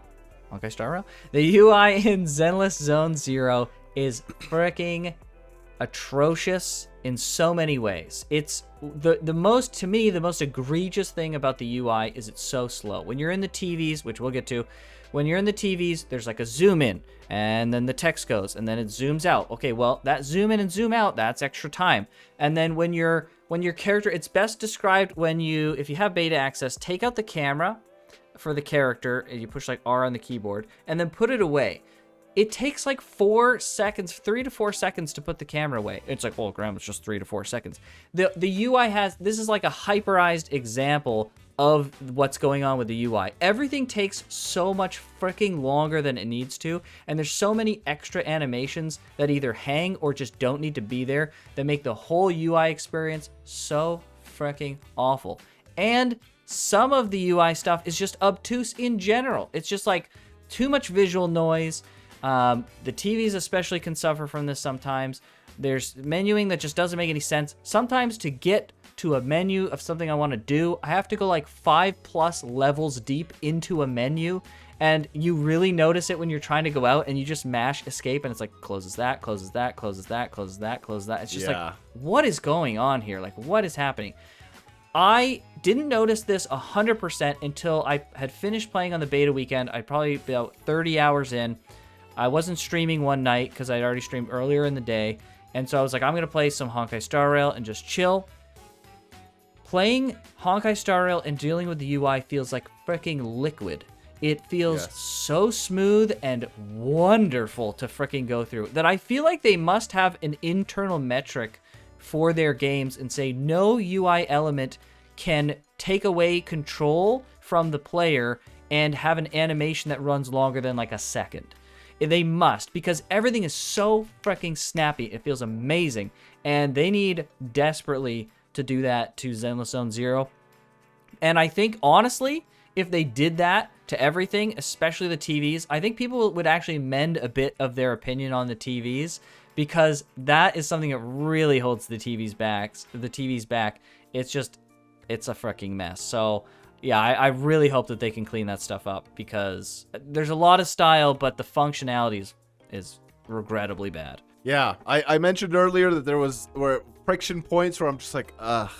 the UI in Zenless Zone Zero is freaking atrocious in so many ways. It's the most egregious thing about the UI is it's so slow. When you're in the TVs, which we'll get to, when you're in the TVs, there's like a zoom in, and then the text goes, and then it zooms out. Okay, well, that zoom in and zoom out, that's extra time. And then when your character, it's best described if you have beta access, take out the camera for the character, and you push like R on the keyboard, and then put it away. It takes like 3 to 4 seconds to put the camera away. It's like, well, Graham, it's just 3 to 4 seconds. The UI this is like a hyperized example of what's going on with the UI. Everything takes so much freaking longer than it needs to, and there's so many extra animations that either hang or just don't need to be there that make the whole UI experience so freaking awful. And some of the UI stuff is just obtuse in general. It's just like too much visual noise. The TVs especially can suffer from this sometimes. There's menuing that just doesn't make any sense. Sometimes to get to a menu of something I want to do, I have to go like 5+ levels deep into a menu, and you really notice it when you're trying to go out and you just mash escape and it's like closes that, closes that, closes that, closes that, closes that. It's just like, what is going on here? Like, what is happening? I didn't notice this 100% until I had finished playing on the beta weekend. I'd probably be about 30 hours in. I wasn't streaming one night because I'd already streamed earlier in the day. And so I was like, I'm going to play some Honkai Star Rail and just chill. Playing Honkai Star Rail and dealing with the UI feels like freaking liquid. It feels so smooth and wonderful to freaking go through that I feel like they must have an internal metric for their games and say no UI element can take away control from the player and have an animation that runs longer than like a second. They must, because everything is so freaking snappy. It feels amazing. And they need desperately to do that to Zenless Zone Zero. And I think, honestly, if they did that to everything, especially the TVs, I think people would actually mend a bit of their opinion on the TVs, because that is something that really holds the TVs back. It's a freaking mess. So yeah, I really hope that they can clean that stuff up, because there's a lot of style, but the functionality is regrettably bad. Yeah, I mentioned earlier that there were friction points where I'm just like, ugh,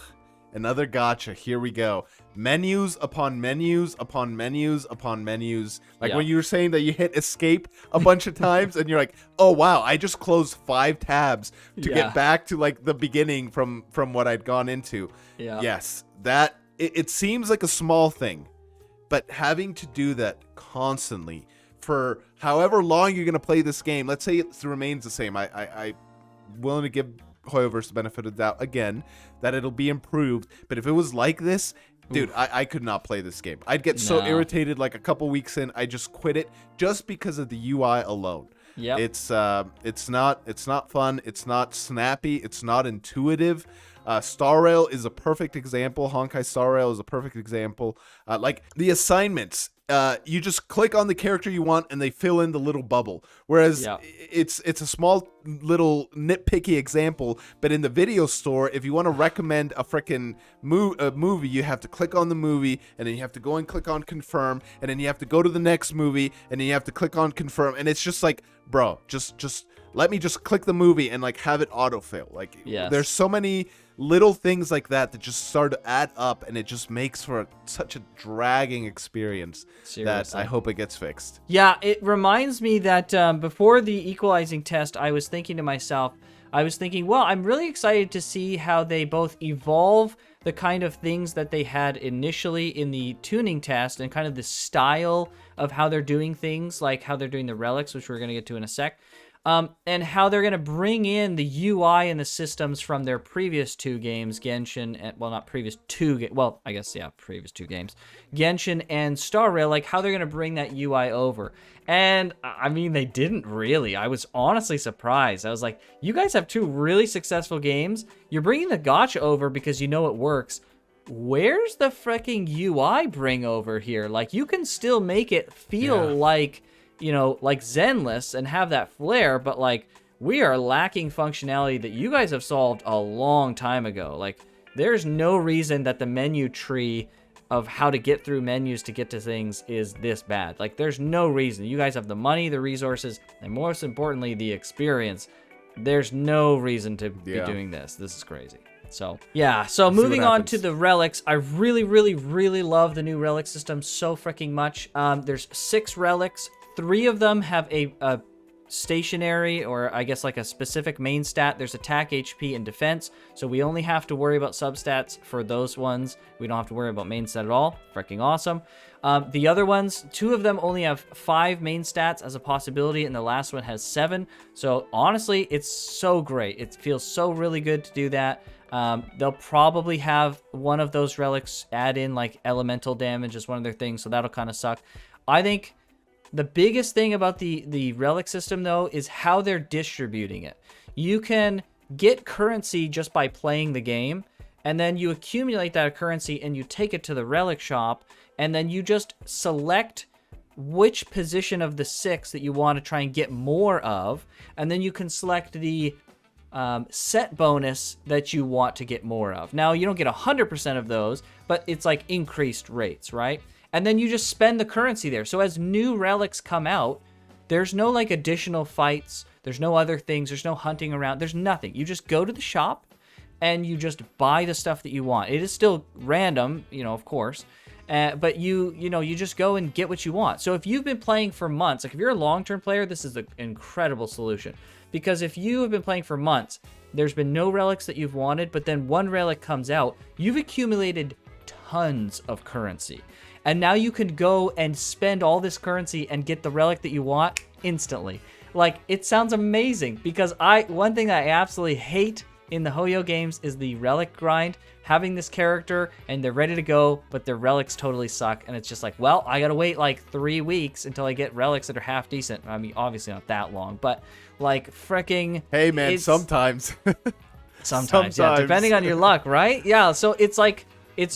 another gacha, here we go. Menus upon menus upon menus upon menus. Like when you were saying that you hit escape a bunch of times and you're like, oh wow, I just closed 5 tabs to get back to like the beginning from what I'd gone into. Yeah. Yes, that it seems like a small thing, but having to do that constantly for however long you're going to play this game, let's say it remains the same. I'm willing to give Hoyoverse the benefit of the doubt again, that it'll be improved. But if it was like this, dude, I could not play this game. I'd get so irritated like a couple weeks in, I just quit it just because of the UI alone. Yeah, it's not fun. It's not snappy. It's not intuitive. Star Rail is a perfect example. Honkai Star Rail is a perfect example. Like the assignments, you just click on the character you want and they fill in the little bubble. Whereas it's a small little nitpicky example, but in the video store, if you want to recommend a freaking movie, you have to click on the movie and then you have to go and click on confirm, and then you have to go to the next movie and then you have to click on confirm, and it's just like, bro, just let me just click the movie and like have it autofill. Like there's so many little things like that just start to add up, and it just makes for such a dragging experience. Seriously. That I hope it gets fixed. Yeah, it reminds me that before the equalizing test, I was thinking to myself, well, I'm really excited to see how they both evolve the kind of things that they had initially in the tuning test and kind of the style of how they're doing things, like how they're doing the relics, which we're going to get to in a sec. And how they're going to bring in the UI and the systems from their previous 2 games, Genshin, and, well, not previous 2, well, I guess, previous 2 games, Genshin and Star Rail, like how they're going to bring that UI over. And, I mean, they didn't really. I was honestly surprised. I was like, you guys have 2 really successful games. You're bringing the gacha over because you know it works. Where's the freaking UI bring over here? Like, you can still make it feel like, you know, like Zenless and have that flair, but like we are lacking functionality that you guys have solved a long time ago. Like there's no reason that the menu tree of how to get through menus to get to things is this bad. Like there's no reason. You guys have the money, the resources, and most importantly, the experience. There's no reason to be doing this. This is crazy. So, yeah. So, moving on to the relics, I really, really, really love the new relic system so freaking much. There's 6 relics. 3 of them have a stationary, or I guess like a specific main stat. There's attack, HP, and defense. So we only have to worry about substats for those ones. We don't have to worry about main stat at all. Freaking awesome. The other ones, 2 of them only have 5 main stats as a possibility, and the last one has 7. So honestly, it's so great. It feels so really good to do that. They'll probably have one of those relics add in like elemental damage as one of their things, so that'll kind of suck. I think the biggest thing about the relic system, though, is how they're distributing it. You can get currency just by playing the game, and then you accumulate that currency and you take it to the relic shop, and then you just select which position of the 6 that you want to try and get more of, and then you can select the set bonus that you want to get more of. Now, you don't get 100% of those, but it's like increased rates, right? And then you just spend the currency there. So as new relics come out, there's no like additional fights, there's no other things, there's no hunting around, there's nothing. You just go to the shop and you just buy the stuff that you want. It is still random, of course, but you just go and get what you want. So if you've been playing for months, like if you're a long-term player, this is an incredible solution. Because if you have been playing for months, there's been no relics that you've wanted, but then one relic comes out, you've accumulated tons of currency. And now you can go and spend all this currency and get the relic that you want instantly. Like, it sounds amazing, because one thing I absolutely hate in the Hoyo games is the relic grind, having this character and they're ready to go, but their relics totally suck. And it's just like, well, I gotta wait like 3 weeks until I get relics that are half decent. I mean, obviously not that long, but like freaking. Hey man, sometimes. Sometimes, yeah, depending on your luck, right? Yeah, so it's like, I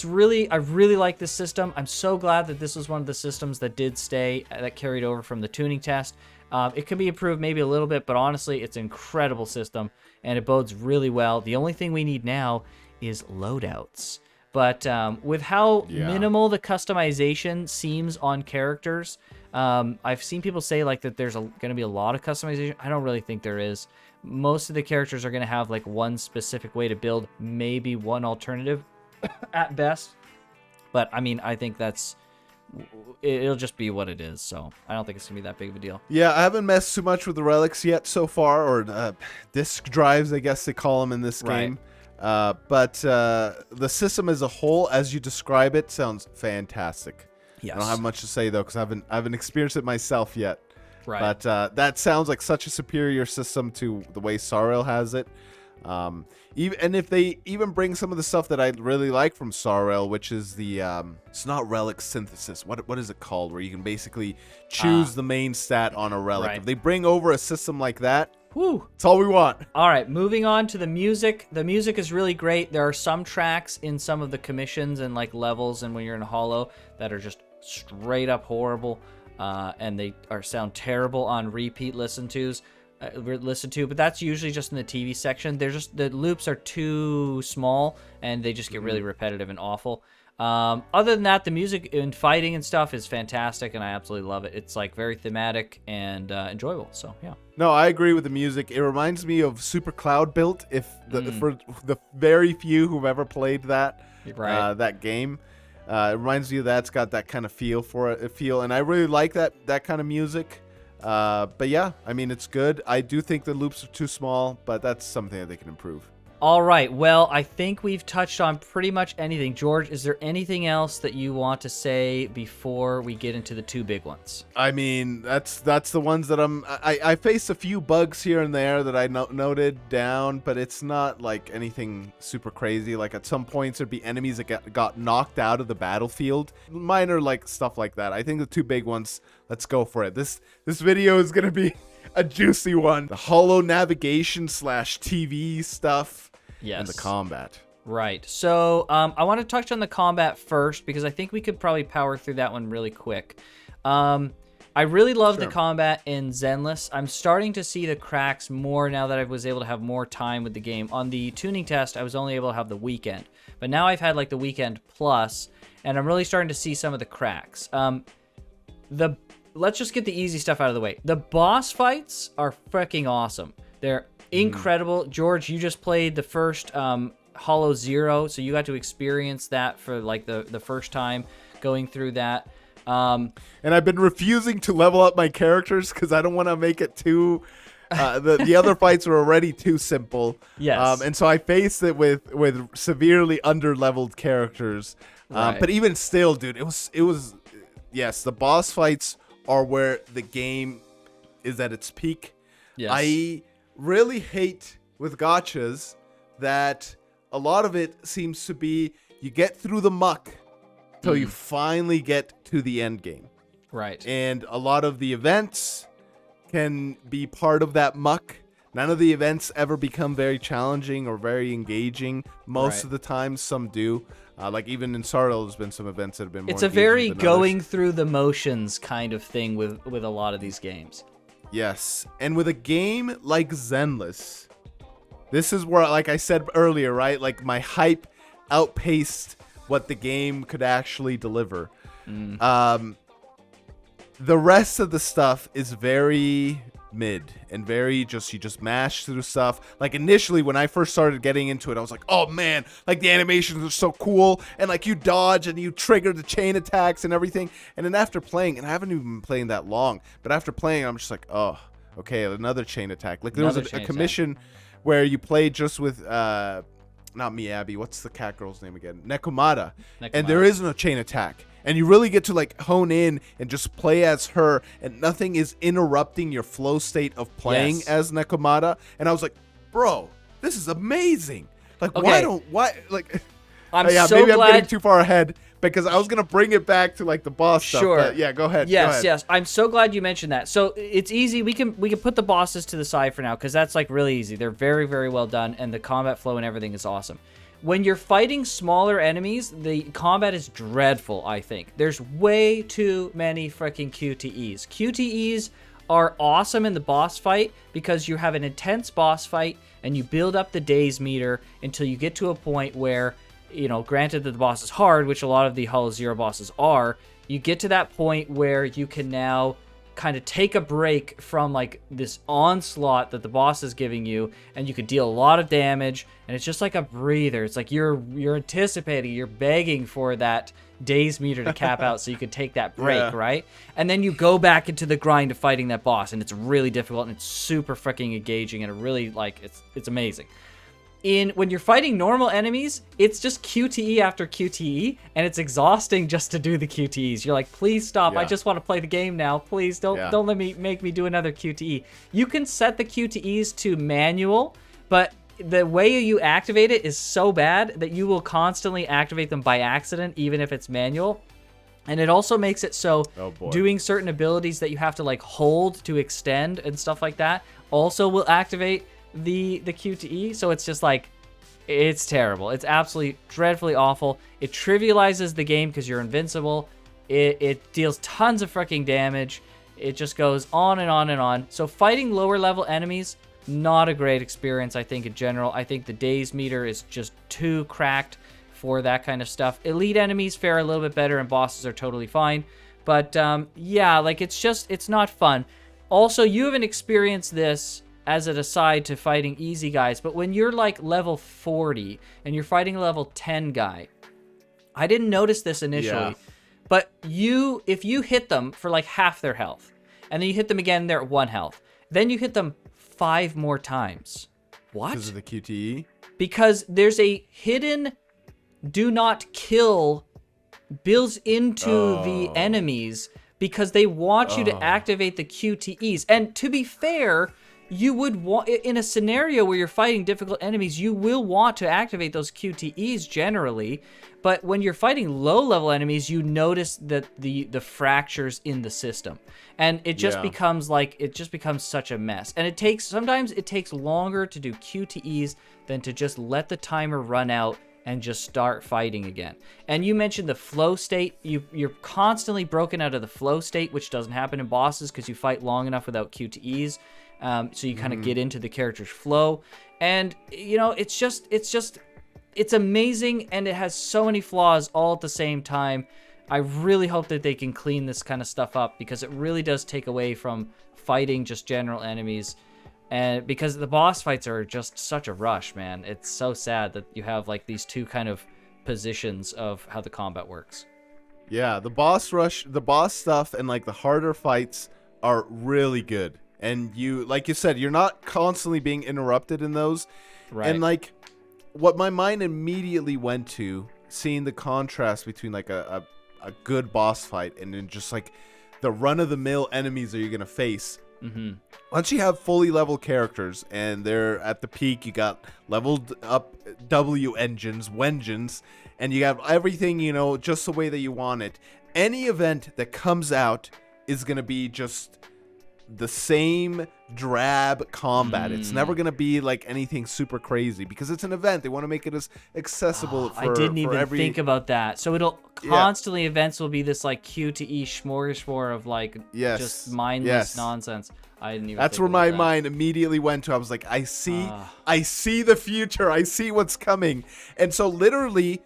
really like this system. I'm so glad that this was one of the systems that did stay, that carried over from the tuning test. It could be improved maybe a little bit, but honestly, it's an incredible system, and it bodes really well. The only thing we need now is loadouts. But with how minimal the customization seems on characters, I've seen people say like that there's going to be a lot of customization. I don't really think there is. Most of the characters are going to have like one specific way to build, maybe one alternative at best. But I mean, I think it'll just be what it is, so I don't think it's gonna be that big of a deal. Yeah, I haven't messed too much with the relics yet so far, or disk drives, I guess they call them in this game. But the system as a whole, as you describe it, sounds fantastic. Yes. I don't have much to say though, because I haven't experienced it myself yet. Right. But that sounds like such a superior system to the way Sorrel has it. And if they even bring some of the stuff that I really like from Sorrel, which is the it's not relic synthesis. What is it called? Where you can basically choose the main stat on a relic. Right. If they bring over a system like that, whew, that's all we want. All right, moving on to the music. The music is really great. There are some tracks in some of the commissions and like levels, and when you're in a Hollow, that are just straight up horrible, and they sound terrible on repeat listen to, but that's usually just in the TV section. The loops are too small and they just get really repetitive and awful. Other than that, the music and fighting and stuff is fantastic, and I absolutely love it. It's like very thematic and enjoyable. So yeah. No, I agree with the music. It reminds me of Super Cloud Built. For the very few who've ever played that that game, it reminds me of that. It's got that kind of feel and I really like that kind of music. But yeah, I mean, it's good. I do think the loops are too small, but that's something that they can improve. All right. Well, I think we've touched on pretty much anything. George, is there anything else that you want to say before we get into the two big ones? I mean, that's the ones that I faced a few bugs here and there that I noted down, but it's not like anything super crazy. Like at some points there'd be enemies that got knocked out of the battlefield. Minor like stuff like that. I think the two big ones, let's go for it. This video is going to be a juicy one. The Hollow navigation / TV stuff. Yes. And the combat. Right. So I want to touch on the combat first, because I think we could probably power through that one really quick. I really love the combat in Zenless. I'm starting to see the cracks more now that I was able to have more time with the game. On the tuning test, I was only able to have the weekend. But now I've had like the weekend plus, and I'm really starting to see some of the cracks. Let's just get the easy stuff out of the way. The boss fights are freaking awesome. They're incredible. George, you just played the first Hollow Zero, so you got to experience that for like the first time going through that. And I've been refusing to level up my characters because I don't want to make it too... the other fights were already too simple. Yes. And so I faced it with severely under-leveled characters. Right. But even still, dude, it was... Yes, the boss fights are where the game is at its peak. Yes. I really hate with gachas that a lot of it seems to be you get through the muck till you finally get to the end game. Right. And a lot of the events can be part of that muck None of the events ever become very challenging or very engaging. Most of the time, some do. Like even in Sardo, there's been some events that have been more engaging. It's a very than going others. through the motions kind of thing with a lot of these games. Yes, and with a game like Zenless, this is where, like I said earlier, right? Like my hype outpaced what the game could actually deliver. The rest of the stuff is very mid and very you just mash through stuff. Like initially when I first started getting into it, I was like, oh man, like the animations are so cool, and like you dodge and you trigger the chain attacks and everything. And then after playing, and I haven't even been playing that long, but after playing, I'm just like, oh, okay, another chain attack. Like there was a commission where you played just with not Miyabi, what's the cat girl's name again? Nekomata. And there is no chain attack. And you really get to like hone in and just play as her, and nothing is interrupting your flow state of playing as Nekomata. And I was like, bro, this is amazing. Like, Okay. I'm yeah, so maybe glad. I'm getting too far ahead because I was going to bring it back to like the boss stuff. Sure. But yeah, go ahead. Yes. I'm so glad you mentioned that. So it's easy. We can put the bosses to the side for now because that's like really easy. They're very, very well done, and the combat flow and everything is awesome. When you're fighting smaller enemies, the combat is dreadful, I think. There's way too many freaking QTEs. QTEs are awesome in the boss fight because you have an intense boss fight and you build up the days meter until you get to a point where, you know, granted that the boss is hard, which a lot of the Hollow Zero bosses are, you get to that point where you can now kind of take a break from like this onslaught that the boss is giving you, and you could deal a lot of damage, and it's just like a breather. It's like you're anticipating, you're begging for that days meter to cap out so you could take that break, right? And then you go back into the grind of fighting that boss, and it's really difficult, and it's super freaking engaging, and it really like it's amazing. When you're fighting normal enemies, it's just QTE after QTE, and it's exhausting just to do the QTEs. You're like, please stop. Yeah. I just want to play the game now. Please don't make me do another QTE. You can set the QTEs to manual, but the way you activate it is so bad that you will constantly activate them by accident, even if it's manual. And it also makes it so doing certain abilities that you have to like hold to extend and stuff like that also will activate the QTE. So it's just like, it's terrible. It's absolutely dreadfully awful. It trivializes the game because you're invincible. It deals tons of freaking damage. It just goes on and on and on. So fighting lower level enemies, not a great experience, I think, in general. I think the days meter is just too cracked for that kind of stuff. Elite enemies fare a little bit better, and bosses are totally fine. But yeah, like it's not fun. Also, you haven't experienced this as an aside to fighting easy guys, but when you're like level 40 and you're fighting a level 10 guy, I didn't notice this initially, but if you hit them for like half their health, and then you hit them again, they're at 1 health, then you hit them 5 more times. What? Because of the QTE? Because there's a hidden do not kill builds into the enemies because they want you to activate the QTEs. And to be fair, you would want, in a scenario where you're fighting difficult enemies, you will want to activate those QTEs generally. But when you're fighting low-level enemies, you notice that the fractures in the system, and it just becomes such a mess. And sometimes it takes longer to do QTEs than to just let the timer run out and just start fighting again. And you mentioned the flow state. You're constantly broken out of the flow state, which doesn't happen in bosses because you fight long enough without QTEs. So you kind of get into the character's flow, and you know, it's amazing, and it has so many flaws all at the same time. I really hope that they can clean this kind of stuff up, because it really does take away from fighting just general enemies, and because the boss fights are just such a rush, man. It's so sad that you have like these two kind of positions of how the combat works. Yeah, the boss rush, the boss stuff, and like the harder fights are really good. And like you said, you're not constantly being interrupted in those. Right. And like what my mind immediately went to, seeing the contrast between like a good boss fight and then just like the run-of-the-mill enemies that you're going to face. Mm-hmm. Once you have fully leveled characters and they're at the peak, you got leveled up W engines, Wengens, and you have everything, you know, just the way that you want it. Any event that comes out is going to be just the same drab combat. It's never going to be like anything super crazy because it's an event. They want to make it as accessible I didn't even think about that. So it'll constantly, events will be this like Q to E smorgasbord of like just mindless nonsense. I didn't even That's think where my about that. mind immediately went to. I was like, I see the future. I see what's coming. And so literally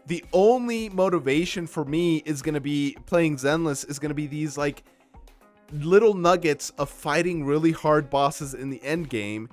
the only motivation for me is going to be playing Zenless is going to be these like little nuggets of fighting really hard bosses in the end game.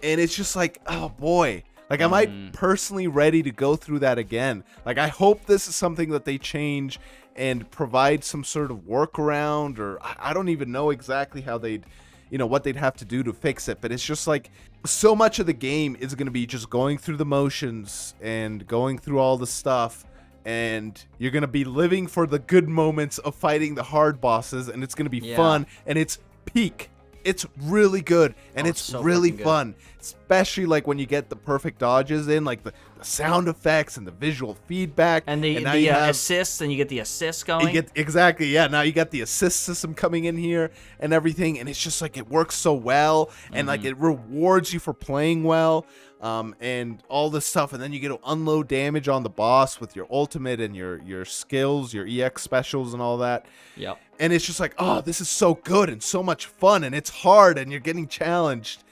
And it's just like, oh boy, like am I personally ready to go through that again? Like I hope this is something that they change and provide some sort of workaround, or I don't even know exactly how they'd, what they'd have to do to fix it. But it's just like so much of the game is going to be just going through the motions and going through all the stuff. And you're going to be living for the good moments of fighting the hard bosses, and it's going to be fun, and it's peak. It's really good, and it's so really fun, especially like when you get the perfect dodges in, like the sound effects and the visual feedback. And the assists, and you get the assists going. Now you got the assist system coming in here and everything, and it's just like it works so well, and like it rewards you for playing well. And all this stuff, and then you get to unload damage on the boss with your ultimate and your skills, your EX specials and all that. Yep. And it's just like, oh, this is so good and so much fun, and it's hard and you're getting challenged.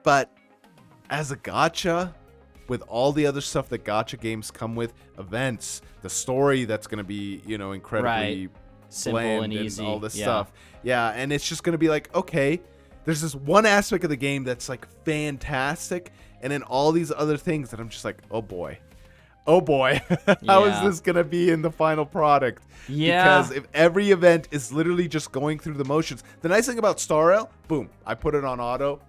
But as a gacha, with all the other stuff that gacha games come with, events, the story that's going to be, incredibly simple and easy, all this stuff. Yeah, and it's just going to be like, okay, there's this one aspect of the game that's like fantastic, and then all these other things that I'm just like, oh boy, how is this gonna be in the final product? Because if every event is literally just going through the motions, the nice thing about Star Rail, boom, I put it on auto,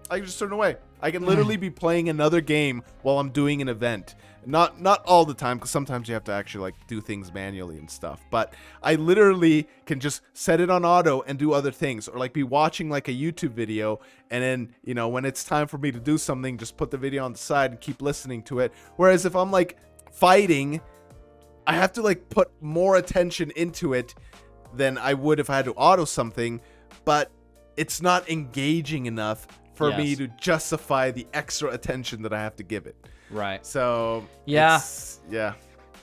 I can just turn away. I can literally be playing another game while I'm doing an event. Not all the time, because sometimes you have to actually like do things manually and stuff. But I literally can just set it on auto and do other things, or like be watching like a YouTube video, and then when it's time for me to do something, just put the video on the side and keep listening to it. Whereas if I'm like fighting, I have to like put more attention into it than I would if I had to auto something, but it's not engaging enough for me to justify the extra attention that I have to give it. Right. So it's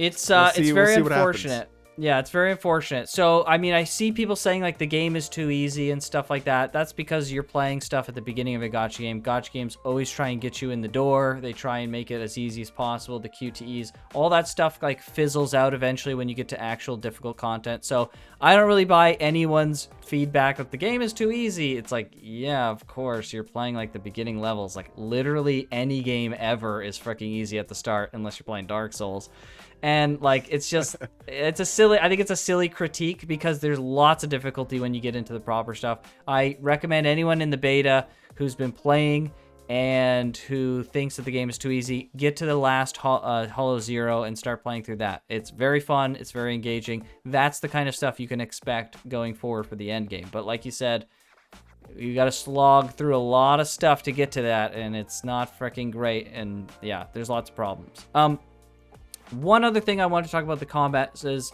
very unfortunate. Yeah, it's very unfortunate. So, I mean, I see people saying, like, the game is too easy and stuff like that. That's because you're playing stuff at the beginning of a gacha game. Gacha games always try and get you in the door. They try and make it as easy as possible, the QTEs. All that stuff, like, fizzles out eventually when you get to actual difficult content. So, I don't really buy anyone's feedback that the game is too easy. It's like, yeah, of course, you're playing, like, the beginning levels. Like, literally any game ever is freaking easy at the start, unless you're playing Dark Souls. And like, it's just, I think it's a silly critique, because there's lots of difficulty when you get into the proper stuff. I recommend anyone in the beta who's been playing and who thinks that the game is too easy, get to the last Hollow Zero and start playing through that. It's very fun. It's very engaging. That's the kind of stuff you can expect going forward for the end game. But like you said, you got to slog through a lot of stuff to get to that, and it's not freaking great. And yeah, there's lots of problems. One other thing I want to talk about the combat is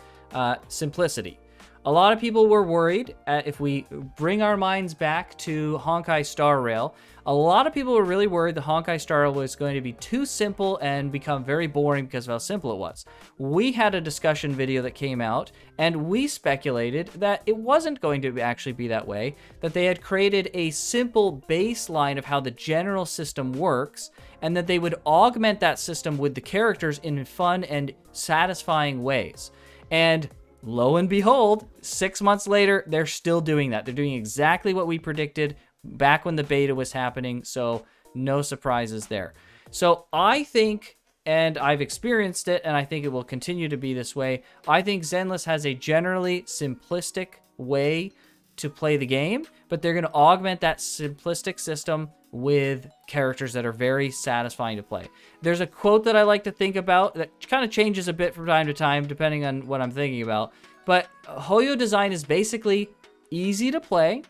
simplicity. A lot of people were worried, if we bring our minds back to Honkai Star Rail, a lot of people were really worried the Honkai Star Rail was going to be too simple and become very boring because of how simple it was. We had a discussion video that came out, and we speculated that it wasn't going to actually be that way, that they had created a simple baseline of how the general system works, and that they would augment that system with the characters in fun and satisfying ways. And lo and behold, 6 months later, they're still doing that. They're doing exactly what we predicted back when the beta was happening, so no surprises there. So I think, and I've experienced it, and I think it will continue to be this way, I think Zenless has a generally simplistic way to play the game, but they're going to augment that simplistic system with characters that are very satisfying to play. There's a quote that I like to think about that kind of changes a bit from time to time depending on what I'm thinking about, but Hoyo design is basically easy to play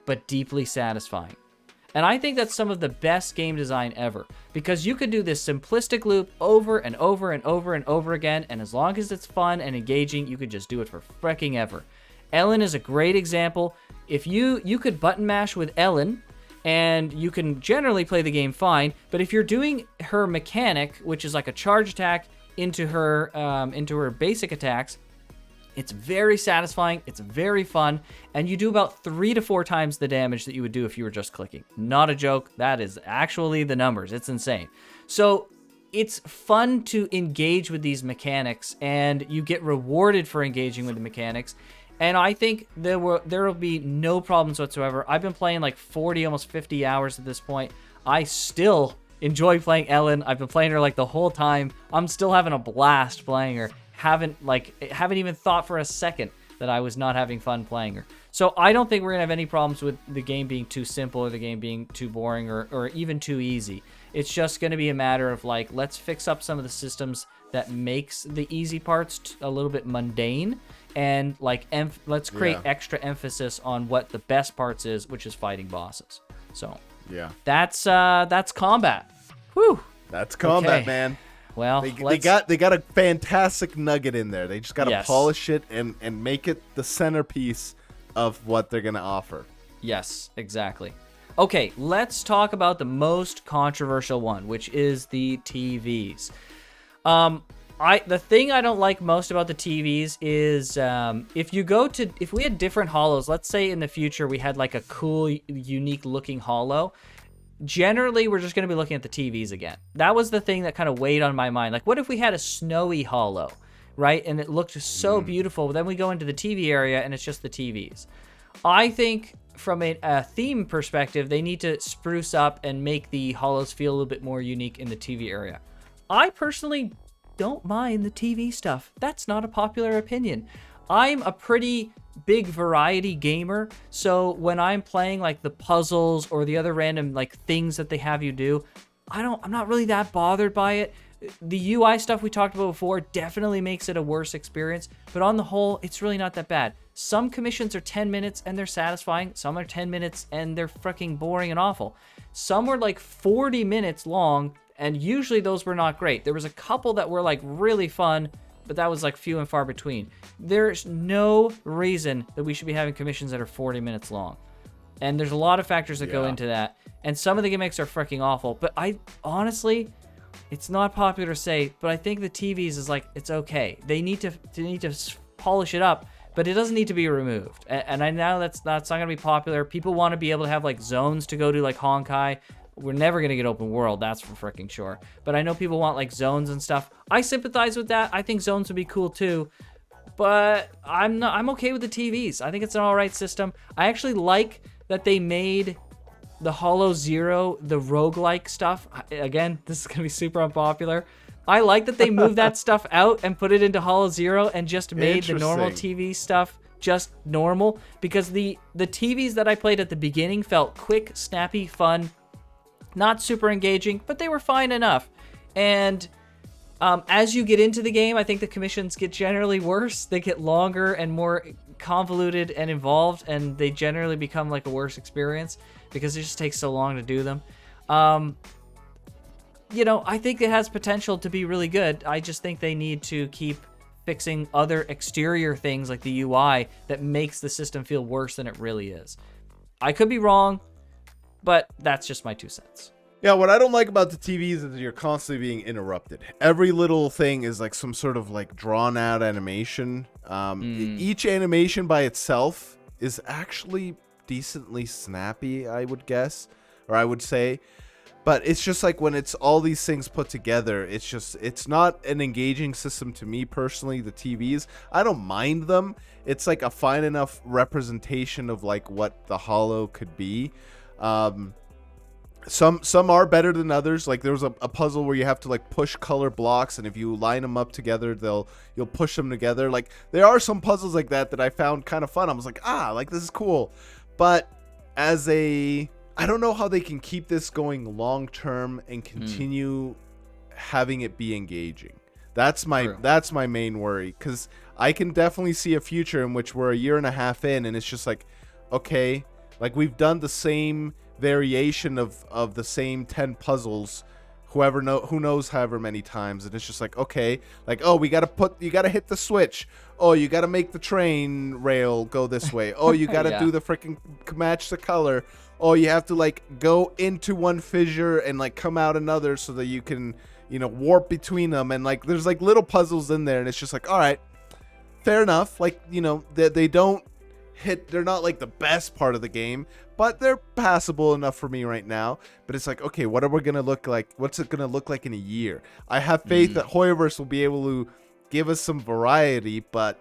but deeply satisfying. And I think that's some of the best game design ever, because you could do this simplistic loop over and over and over and over again, and as long as it's fun and engaging, you could just do it for freaking ever. Ellen is a great example. If you could button mash with Ellen, and you can generally play the game fine, but if you're doing her mechanic, which is like a charge attack into her basic attacks, it's very satisfying, it's very fun, and you do about 3 to 4 times the damage that you would do if you were just clicking. Not a joke, that is actually the numbers. It's insane. So it's fun to engage with these mechanics, and you get rewarded for engaging with the mechanics. And I think there will be no problems whatsoever. I've been playing like 40, almost 50 hours at this point. I still enjoy playing Ellen. I've been playing her like the whole time. I'm still having a blast playing her. Haven't even thought for a second that I was not having fun playing her. So I don't think we're gonna have any problems with the game being too simple or the game being too boring or even too easy. It's just gonna be a matter of like, let's fix up some of the systems that makes the easy parts a little bit mundane, and like let's create extra emphasis on what the best parts is, which is fighting bosses. So yeah, that's combat. Whew. That's combat, Okay. man. Well, They got a fantastic nugget in there. They just got to Yes. polish it and make it the centerpiece of what they're gonna offer. Yes, exactly. Okay, let's talk about the most controversial one, which is the TVs. The thing I don't like most about the TVs is if we had different holos, let's say in the future we had like a cool, unique looking holo, generally we're just going to be looking at the TVs again. That was the thing that kind of weighed on my mind. Like, what if we had a snowy holo, right? And it looked so beautiful. Then we go into the TV area and it's just the TVs. I think from a theme perspective, they need to spruce up and make the holos feel a little bit more unique in the TV area. I personally don't mind the TV stuff. That's not a popular opinion. I'm a pretty big variety gamer, so when I'm playing like the puzzles or the other random like things that they have you do, I'm not really that bothered by it. The UI stuff we talked about before definitely makes it a worse experience, but on the whole, it's really not that bad. Some commissions are 10 minutes and they're satisfying. Some are 10 minutes and they're freaking boring and awful. Some were like 40 minutes long, and usually those were not great. There was a couple that were like really fun, but that was like few and far between. There's no reason that we should be having commissions that are 40 minutes long. And there's a lot of factors that go into that. And some of the gimmicks are freaking awful. But I honestly, it's not popular to say, but I think the TVs is like, it's okay. They need to polish it up, but it doesn't need to be removed. And I know that's not going to be popular. People want to be able to have like zones to go to like Honkai. We're never going to get open world, that's for freaking sure. But I know people want like zones and stuff. I sympathize with that. I think zones would be cool too. But I'm okay with the TVs. I think it's an all right system. I actually like that they made the Hollow Zero, the roguelike stuff. Again, this is going to be super unpopular. I like that they moved that stuff out and put it into Hollow Zero and just made the normal TV stuff just normal. Because the TVs that I played at the beginning felt quick, snappy, fun. Not super engaging, but they were fine enough. And as you get into the game, I think the commissions get generally worse. They get longer and more convoluted and involved, and they generally become like a worse experience because it just takes so long to do them. I think it has potential to be really good. I just think they need to keep fixing other exterior things like the UI that makes the system feel worse than it really is. I could be wrong, but that's just my 2 cents. Yeah, what I don't like about the TVs is you're constantly being interrupted. Every little thing is like some sort of like drawn out animation. Each animation by itself is actually decently snappy, I would guess, or I would say. But it's just like when it's all these things put together, it's not an engaging system to me personally. The TVs, I don't mind them. It's like a fine enough representation of like what the Hollow could be. Some are better than others. Like there was a puzzle where you have to like push color blocks, and if you line them up together, you'll push them together. Like there are some puzzles like that I found kind of fun. I was like, like this is cool. But I don't know how they can keep this going long term and continue having it be engaging. That's my main worry, because I can definitely see a future in which we're a year and a half in, and it's just like, okay, like we've done the same variation of the same 10 puzzles, who knows however many times, and it's just like, okay, like, oh, you gotta hit the switch, oh, you got to make the train rail go this way. Oh, you got to Yeah. do the freaking match the color. Oh, you have to like go into one fissure and like come out another so that you can, warp between them. And like there's like little puzzles in there, and it's just like, all right, fair enough. Like, they don't they're not like the best part of the game, but they're passable enough for me right now. But it's like, okay, what are we going to look like? What's it going to look like in a year? I have faith that Hoyoverse will be able to give us some variety, but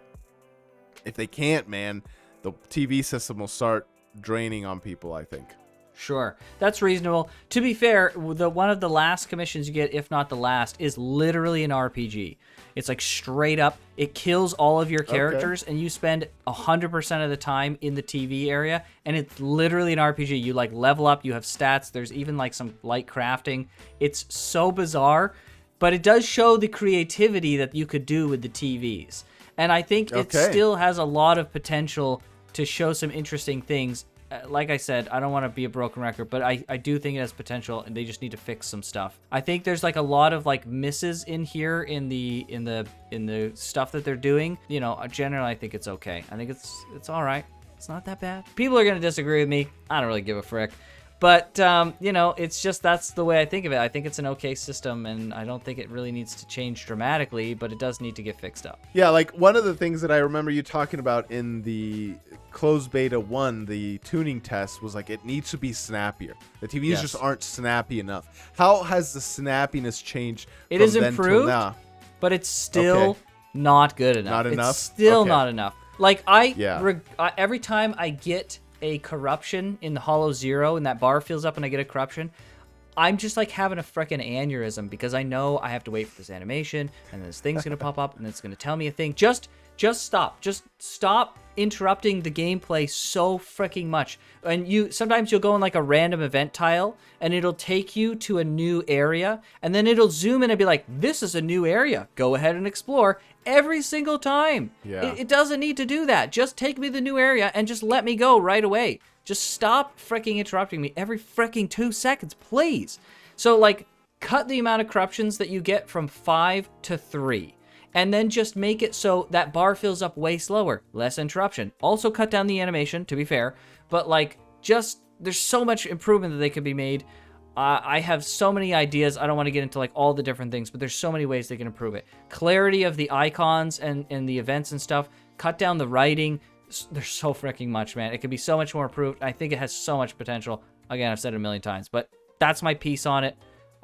if they can't, man, the TV system will start draining on people, I think. Sure, that's reasonable. To be fair, one of the last commissions you get, if not the last, is literally an RPG. It's like straight up, it kills all of your characters, and you spend 100% of the time in the TV area, and it's literally an RPG. You like level up, you have stats, there's even like some light crafting. It's so bizarre, but it does show the creativity that you could do with the TVs. And I think it still has a lot of potential to show some interesting things. Like I said, I don't want to be a broken record, but I do think it has potential, and they just need to fix some stuff. I think there's like a lot of like misses in here in the stuff that they're doing. Generally I think it's okay. I think it's all right. It's not that bad. People are gonna disagree with me. I don't really give a frick. But, it's just that's the way I think of it. I think it's an okay system, and I don't think it really needs to change dramatically, but it does need to get fixed up. Yeah, like one of the things that I remember you talking about in the closed beta 1, the tuning test, was like it needs to be snappier. The TVs just aren't snappy enough. How has the snappiness changed It is from then till improved, now? but it's still not good enough. Not enough? It's still Okay. not enough. Like, every time I get a corruption in the Hollow Zero and that bar fills up and I get a corruption, I'm just like having a freaking aneurysm because I know I have to wait for this animation and this thing's gonna pop up and it's gonna tell me a thing. Just stop. Just stop interrupting the gameplay so freaking much. And sometimes you'll go in like a random event tile and it'll take you to a new area, and then it'll zoom in and be like, this is a new area. Go ahead and explore. Every single time. Yeah. It doesn't need to do that. Just take me to the new area and just let me go right away. Just stop freaking interrupting me every freaking 2 seconds, please. So, like, cut the amount of corruptions that you get from 5 to 3. And then just make it so that bar fills up way slower. Less interruption. Also cut down the animation, to be fair. But, like, there's so much improvement that they could be made. I have so many ideas. I don't want to get into like all the different things, but there's so many ways they can improve it. Clarity of the icons and the events and stuff. Cut down the writing. There's so freaking much, man. It could be so much more improved. I think it has so much potential. Again, I've said it a million times, but that's my piece on it.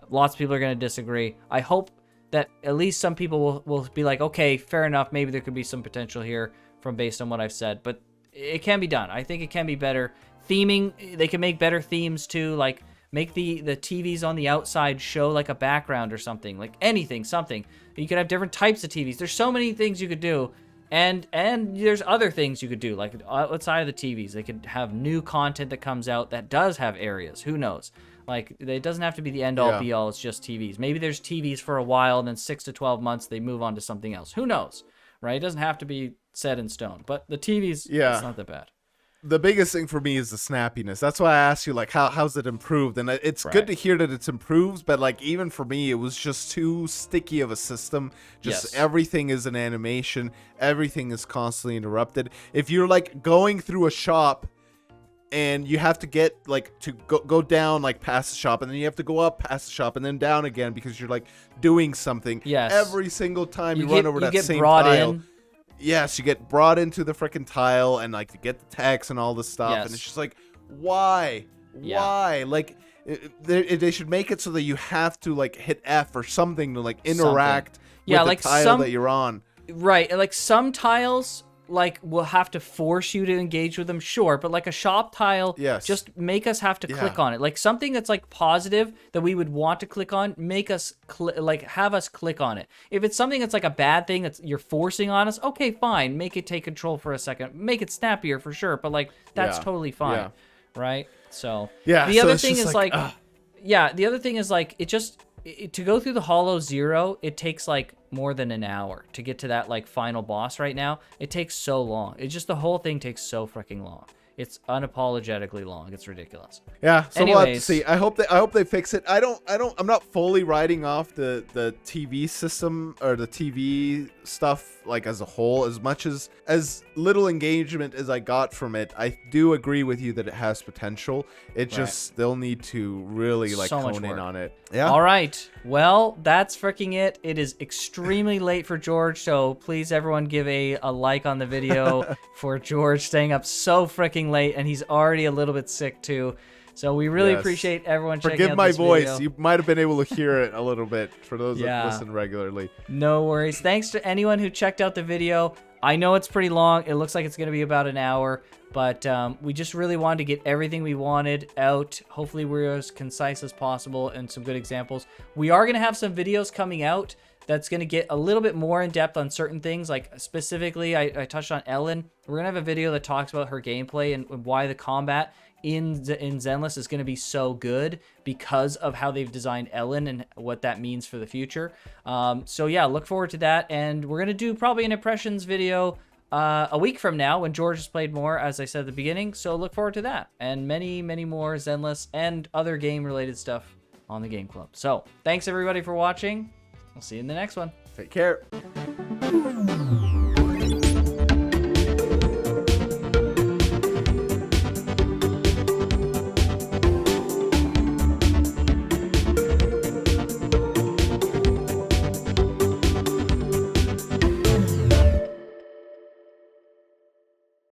Lots of people are going to disagree. I hope that at least some people will be like, okay, fair enough. Maybe there could be some potential here based on what I've said, but it can be done. I think it can be better. Theming, they can make better themes too, like make the TVs on the outside show like a background or something, like anything, something. You could have different types of TVs. There's so many things you could do, and there's other things you could do, like outside of the TVs. They could have new content that comes out that does have areas. Who knows? Like, it doesn't have to be the end-all, be-all. It's just TVs. Maybe there's TVs for a while, and then 6 to 12 months they move on to something else. Who knows? Right? It doesn't have to be set in stone. But the TVs, it's not that bad. The biggest thing for me is the snappiness. That's why I asked you, like, how's it improved? And it's good to hear that it's improved, but, like, even for me, it was just too sticky of a system. Just everything is an animation. Everything is constantly interrupted. If you're, like, going through a shop and you have to get, like, to go down, like, past the shop, and then you have to go up past the shop and then down again because you're, like, doing something. Yes. Every single time you run over that same brought tile. in. Yes, you get brought into the freaking tile and like to get the text and all this stuff, and it's just like, why? Like, they should make it so that you have to like hit F or something to like interact with the tile that you're on. Right, and like some tiles like will have to force you to engage with them, sure, but like a shop tile, just make us have to click on it. Like something that's like positive that we would want to click on, make us have us click on it. If it's something that's like a bad thing that you're forcing on us, okay, fine, make it take control for a second, make it snappier for sure, but like that's totally fine, right? So the other thing is like the other thing is like to go through the Hollow Zero, it takes like more than an hour to get to that like final boss right now. It takes so long. The whole thing takes so freaking long. It's unapologetically long. It's ridiculous. Yeah, so we'll have to see. I hope they fix it. I'm not fully writing off the TV system or the TV stuff, like as a whole, as much as little engagement as I got from it, I do agree with you that it has potential. It just still need to really like So much hone in work. on it. Yeah. All right. Well, that's freaking it. It is extremely late for George, so please everyone give a like on the video for George staying up so freaking late, and he's already a little bit sick too. So we really Yes. appreciate everyone checking Forgive out my this voice. video. You might have been able to hear it a little bit for those Yeah. that listen regularly. No worries. Thanks to anyone who checked out the video. I know it's pretty long. It looks like it's going to be about an hour, but we just really wanted to get everything we wanted out. Hopefully we're as concise as possible and some good examples. We are going to have some videos coming out that's going to get a little bit more in depth on certain things. Like specifically, I touched on Ellen. We're going to have a video that talks about her gameplay and why the combat in Zenless is going to be so good because of how they've designed Ellen and what that means for the future. So yeah, look forward to that. And we're going to do probably an impressions video a week from now when George has played more, as I said at the beginning. So look forward to that and many, many more Zenless and other game related stuff on the Game Club. So thanks everybody for watching. We'll see you in the next one. Take care.